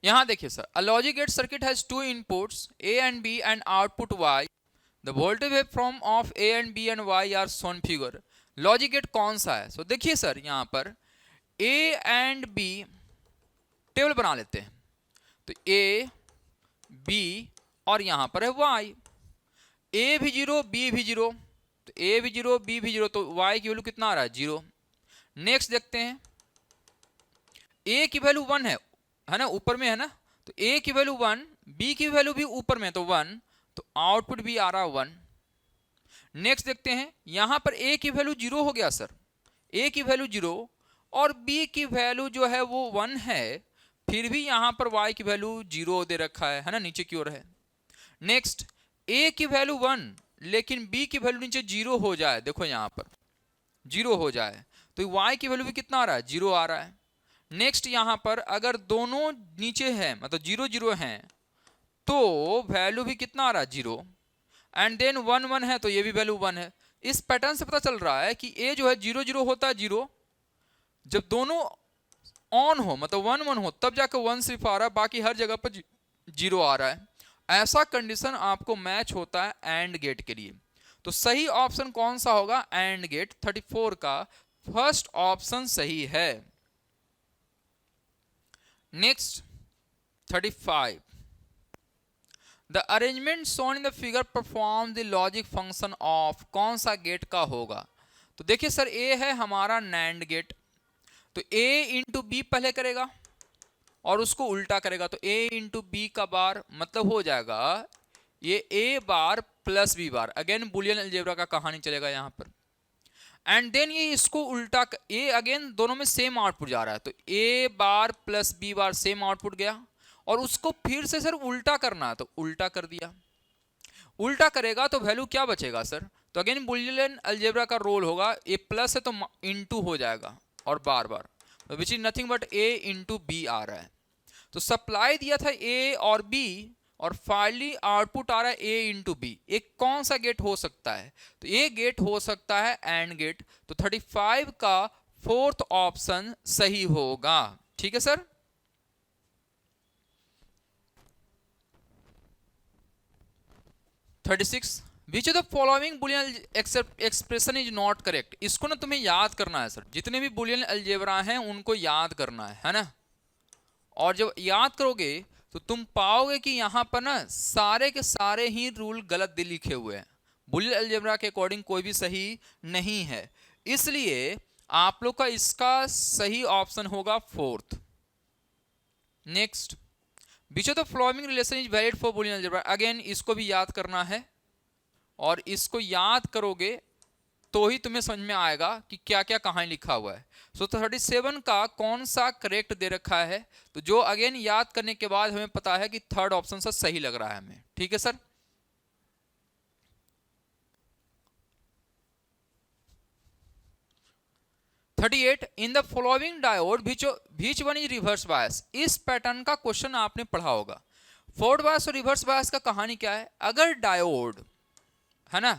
यहां देखिए sir, a logic gate circuit has two inputs A and B and output Y. The voltage waveform of A and B and Y are shown figure. Logic gate कौन सा है, सो देखिए सर, यहां पर A and B टेबल बना लेते हैं, तो A B और यहां पर है Y, A भी 0 B भी 0, तो A भी 0 B भी 0, तो Y की वैल्यू कितना आ रहा है, 0। नेक्स्ट देखते हैं, A की वैल्यू 1 है ना, ऊपर में है ना, तो A की वैल्यू 1, B की वैल्यू भी ऊपर में तो 1, तो आउटपुट भी आ रहा है 1। नेक्स्ट देखते हैं, यहां पर A की वैल्यू 0 हो गया सर, A की वैल्यू 0 और B की वैल्यू जो है वो 1 है, फिर भी यहां पर Y की वैल्यू 0 दे रखा है ना, नीचे की ओर है। नेक्स्ट A की वैल्यू 1 लेकिन B की वैल्यू नीचे 0 हो जाए, देखो यहां पर 0 हो जाए, तो Y की वैल्यू भी कितना आ रहा है, 0 आ रहा है। नेक्स्ट यहां पर अगर दोनों नीचे है, मतलब 0 0 है, तो वैल्यू भी कितना आ रहा है, 0, एंड देन 1 1 है, तो ये भी वैल्यू 1 है। इस पैटर्न से पता चल रहा है कि A जो है 0 0 होता है 0, जब दोनों ऑन हो मतलब 1 1 हो तब जाकर 1 सिर्फ आ रहा है, बाकी हर जगह पर 0 आ रहा है। ऐसा कंडीशन आपको मैच होता है एंड गेट के लिए। तो सही ऑप्शन कौन सा होगा, एंड गेट 34 का फर्स्ट ऑप्शन सही है। Next 35, the arrangement shown in the figure perform the logic function of, कौन सा गेट का होगा। तो देखिए सर, ए है हमारा नैंड गेट, तो A इंटू बी पहले करेगा और उसको उल्टा करेगा, तो A इंटू बी का बार मतलब हो जाएगा ये A bar plus B bar, again Boolean algebra का कहानी चलेगा यहां पर। एंड देन ये इसको उल्टा, A अगेन दोनों में सेम आउटपुट जा रहा है, तो A bar plus B bar same output गया, और उसको फिर से सर उल्टा करना है, तो उल्टा कर दिया। उल्टा करेगा तो वैल्यू क्या बचेगा सर, तो अगेन बुलियन अलजेब्रा का रोल होगा, A प्लस है तो इंटू हो जाएगा और bar bar, which is nothing but A into B आ रहा है। तो सप्लाई दिया था A और B और फाइनली आउटपुट आ रहा है A इंटू बी। एक कौन सा गेट हो सकता है, तो ये गेट हो सकता है एंड गेट। तो 35 का फोर्थ ऑप्शन सही होगा, ठीक है sir. Which of the following Boolean expression is not correct. इसको ना तुम्हें याद करना है सर, जितने भी बुलियन अलजेब्रा हैं उनको याद करना है ना। और जब याद करोगे तो तुम पाओगे कि यहां पर ना सारे के सारे ही रूल गलत लिखे हुए हैं, बुलियन अलजेब्रा के अकॉर्डिंग कोई भी सही नहीं है, इसलिए आप लोग का इसका सही ऑप्शन होगा fourth. Next, which of the following relation is valid for Boolean algebra. Again इसको भी याद करना है, और इसको याद करोगे तो ही तुम्हें समझ में आएगा कि क्या क्या कहाँ लिखा हुआ है। सो 37 का कौन सा करेक्ट दे रखा है, तो जो अगेन याद करने के बाद हमें पता है कि थर्ड ऑप्शन सा सही लग रहा है हमें, ठीक है sir. 38 in the following diode which one is reverse bias. इस पैटर्न का क्वेश्चन आपने पढ़ा होगा। फॉरवर्ड बायस और रिवर्स बायस का कहानी क्या है, अगर डायोड है ना,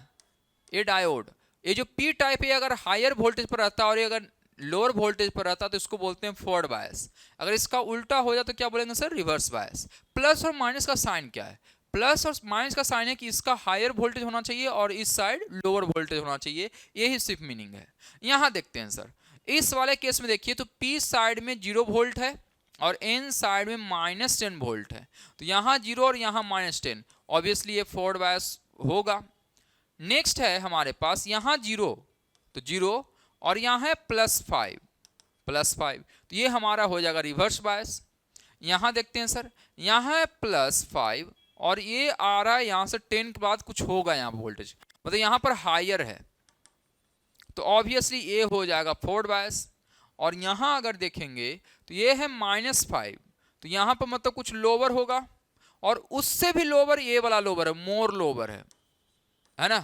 ये डायोड, ये जो पी टाइप है अगर हायर वोल्टेज पर रहता है और ये अगर लोअर वोल्टेज पर रहता है तो इसको बोलते हैं फॉरवर्ड बायस। अगर इसका उल्टा हो जाए तो क्या बोलेंगे सर, रिवर्स बायस। प्लस और माइनस का साइन क्या है, प्लस और माइनस का साइन है कि इसका हायर वोल्टेज होना चाहिए और इस साइड लोअर वोल्टेज होना चाहिए, यही सिर्फ मीनिंग है। यहां देखते हैं सर, इस वाले केस में देखिए तो पी साइड में 0 वोल्ट है और एन साइड में -10 वोल्ट है, तो यहां 0 और यहां -10, ऑब्वियसली ये फॉरवर्ड बायस होगा। नेक्स्ट है हमारे पास यहां 0 तो 0 और यहां है +5, तो ये हमारा हो जाएगा रिवर्स बायस। यहां देखते हैं सर, यहां है +5 और ये आ रहा है यहां से 10 के बाद कुछ होगा यहाँ वोल्टेज, मतलब यहां पर हायर है, तो ऑब्वियसली ये हो जाएगा फॉरवर्ड बायस। और यहां अगर देखेंगे तो ये है -5, तो यहां पर मतलब कुछ लोअर होगा और उससे भी लोअर ये वाला लोअर है, मोर लोअर है ना,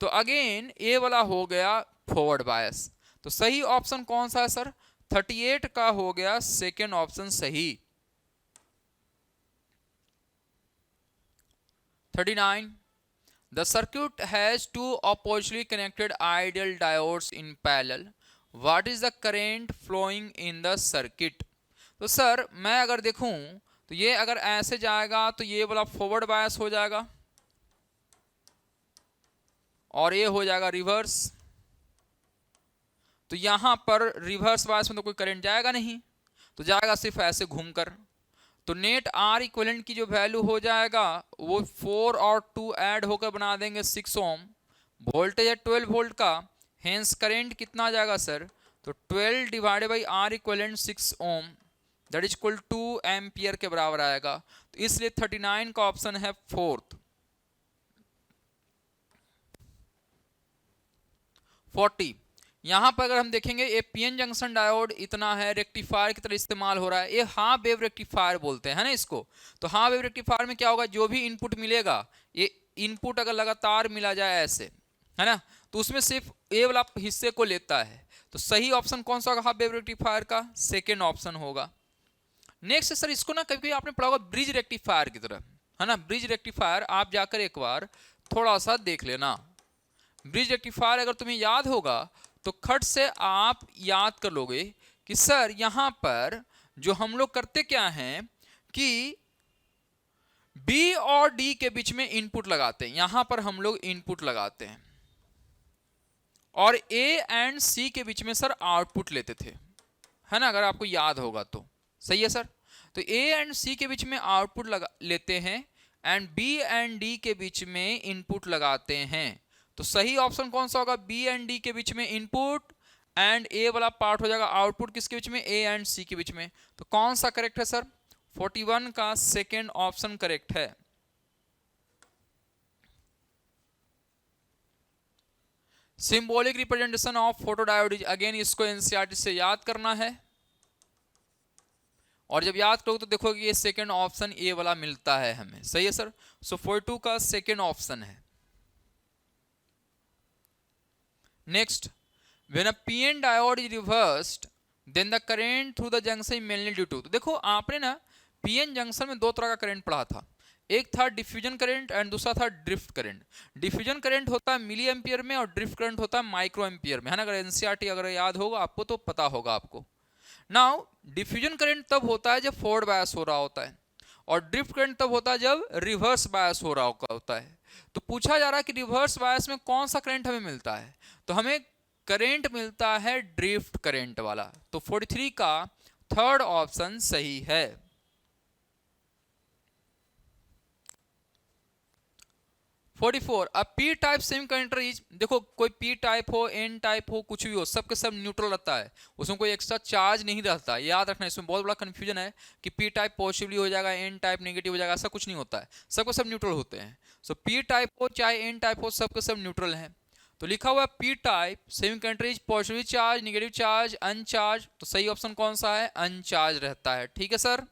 तो अगेन ये वाला हो गया फॉरवर्ड बायस। तो सही ऑप्शन कौन सा है सर, 38 का हो गया सेकेंड ऑप्शन सही। 39 The circuit has two oppositely connected ideal diodes in parallel. What is the current flowing in the circuit? तो सर मैं अगर देखूं तो ये अगर ऐसे जाएगा तो ये वाला फॉरवर्ड बायस हो जाएगा और ये हो जाएगा रिवर्स, तो यहां पर रिवर्स बायस में तो कोई करंट जाएगा नहीं, तो जाएगा सिर्फ ऐसे घूमकर। तो नेट आर इक्विवेलेंट की जो वैल्यू हो जाएगा वो 4 और 2 ऐड होकर बना देंगे 6 ओम। वोल्टेज है 12 वोल्ट का, हेंस करंट कितना आ जाएगा सर, तो 12 divided by R equivalent 6 ohm, that is equal 2 ampere के बराबर आएगा। तो इसलिए 39 का ऑप्शन है फोर्थ। 40 यहां पर अगर हम देखेंगे ये पीएन जंक्शन डायोड इतना है, रेक्टिफायर की तरह इस्तेमाल हो रहा है, ये हाफ वेव रेक्टिफायर बोलते हैं ना इसको। तो हाफ वेव रेक्टिफायर में क्या होगा, जो भी इनपुट मिलेगा, ये इनपुट अगर लगातार मिला जाए ऐसे है ना, तो उसमें सिर्फ ये वाला हिस्से को लेता है। तो सही ऑप्शन कौन सा होगा हाफ वेव रेक्टिफायर का, सेकेंड ऑप्शन होगा। नेक्स्ट सर इसको ना कभी कभी आपने पढ़ा होगा ब्रिज रेक्टिफायर की तरह, है ना, ब्रिज रेक्टिफायर आप जाकर एक बार थोड़ा सा देख लेना। ब्रिज रेक्टिफायर अगर तुम्हें याद होगा तो खट से आप याद कर लोगे कि सर यहां पर जो हम लोग करते क्या हैं कि B और D के बीच में इनपुट लगाते हैं, यहां पर हम लोग इनपुट लगाते हैं और A एंड C के बीच में सर आउटपुट लेते थे, है ना, अगर आपको याद होगा तो। सही है सर, तो A एंड C के बीच में आउटपुट लगा लेते हैं एंड B एंड D के बीच में इनपुट लगाते हैं। तो सही ऑप्शन कौन सा होगा, बी एंड डी के बीच में इनपुट एंड ए वाला पार्ट हो जाएगा आउटपुट किसके बीच में, ए एंड सी के बीच में। तो कौन सा करेक्ट है सर, 41 का सेकेंड ऑप्शन करेक्ट है। Symbolic representation of photodiode, again इसको एनसीईआरटी से याद करना है और जब याद करो तो देखो कि ये सेकेंड ऑप्शन ए वाला मिलता है हमें। सही है सर, सो 42 का सेकेंड ऑप्शन है। Next, when a PN diode is reversed, then the current through the junction is mainly due to। तो देखो आपने ना PN जंक्शन में दो तरह का करंट पढ़ा था, एक था डिफ्यूजन करंट एंड दूसरा था ड्रिफ्ट करंट। डिफ्यूजन करंट होता है मिली एम्पियर में और ड्रिफ्ट करंट होता है माइक्रो एम्पियर में, है ना, अगर एनसीईआरटी अगर याद होगा आपको तो पता होगा आपको। नाउ डिफ्यूजन करंट तब होता है जब फॉरवर्ड बायस हो रहा होता है और ड्रिफ्ट करंट तब होता है जब रिवर्स बायस हो रहा होता है। तो पूछा जा रहा है कि रिवर्स बायस में कौन सा करंट हमें मिलता है, तो हमें करंट मिलता है ड्रिफ्ट करंट वाला। तो 43 का थर्ड ऑप्शन सही है। 44 अब पी टाइप सेमीकंडक्टर इज, देखो कोई पी टाइप हो एन टाइप हो कुछ भी हो सबके सब न्यूट्रल रहता है, उसमें कोई एक्स्ट्रा चार्ज नहीं रहता। याद रखना, इसमें बहुत बड़ा कंफ्यूजन है कि पी टाइप पॉजिटिवली हो जाएगा एन टाइप नेगेटिव हो जाएगा, ऐसा कुछ नहीं होता है, सबके सब न्यूट्रल होते हैं। सो पी टाइप हो चाहे एन टाइप हो सबके सब न्यूट्रल हैं। तो लिखा हुआ P type semiconductor is positive charge negative charge अनचार्ज, तो सही ऑप्शन कौन सा है, अनचार्ज रहता है। ठीक है sir.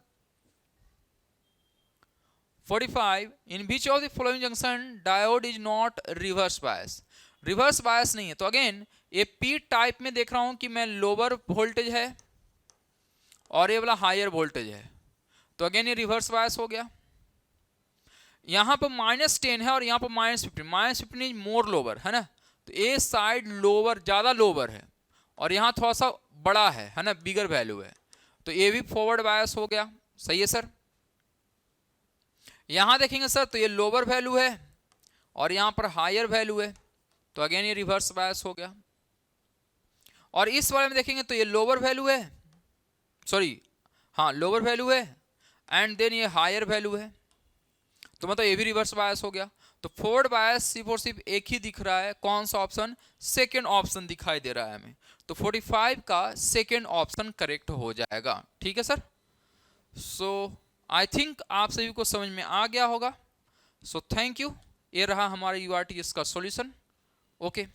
45 in which of the following junction diode is not reverse bias। Reverse bias नहीं है। तो अगेन ये पी टाइप में देख रहा हूं कि मैं लोअर वोल्टेज है और ये वाला हायर वोल्टेज है, तो अगेन ये रिवर्स बायस हो गया। यहां पर -10 है और यहां पर -15, -15 इज मोर लोअर है ना, तो ए साइड लोअर, ज्यादा लोअर है और यहां थोड़ा सा बड़ा है ना, बिगर वैल्यू है, तो ये भी फॉरवर्ड बायस हो गया। सही है सर। यहां देखेंगे सर तो ये लोअर वैल्यू है और यहां पर हायर वैल्यू है, तो अगेन ये रिवर्स बायस हो गया। और इस वाले में देखेंगे तो ये लोअर वैल्यू है, सॉरी हाँ लोअर वैल्यू है एंड देन ये हायर वैल्यू है, तो मतलब ये भी रिवर्स बायस हो गया। तो फॉरवर्ड बायस सिर्फ और सिर्फ एक ही दिख रहा है, कौन सा ऑप्शन, सेकेंड ऑप्शन दिखाई दे रहा है हमें, तो 45 का सेकेंड ऑप्शन करेक्ट हो जाएगा। ठीक है सर। सो आई थिंक आप सभी को समझ में आ गया होगा। So thank you. ये रहा हमारा URTS का सॉल्यूशन। ओके।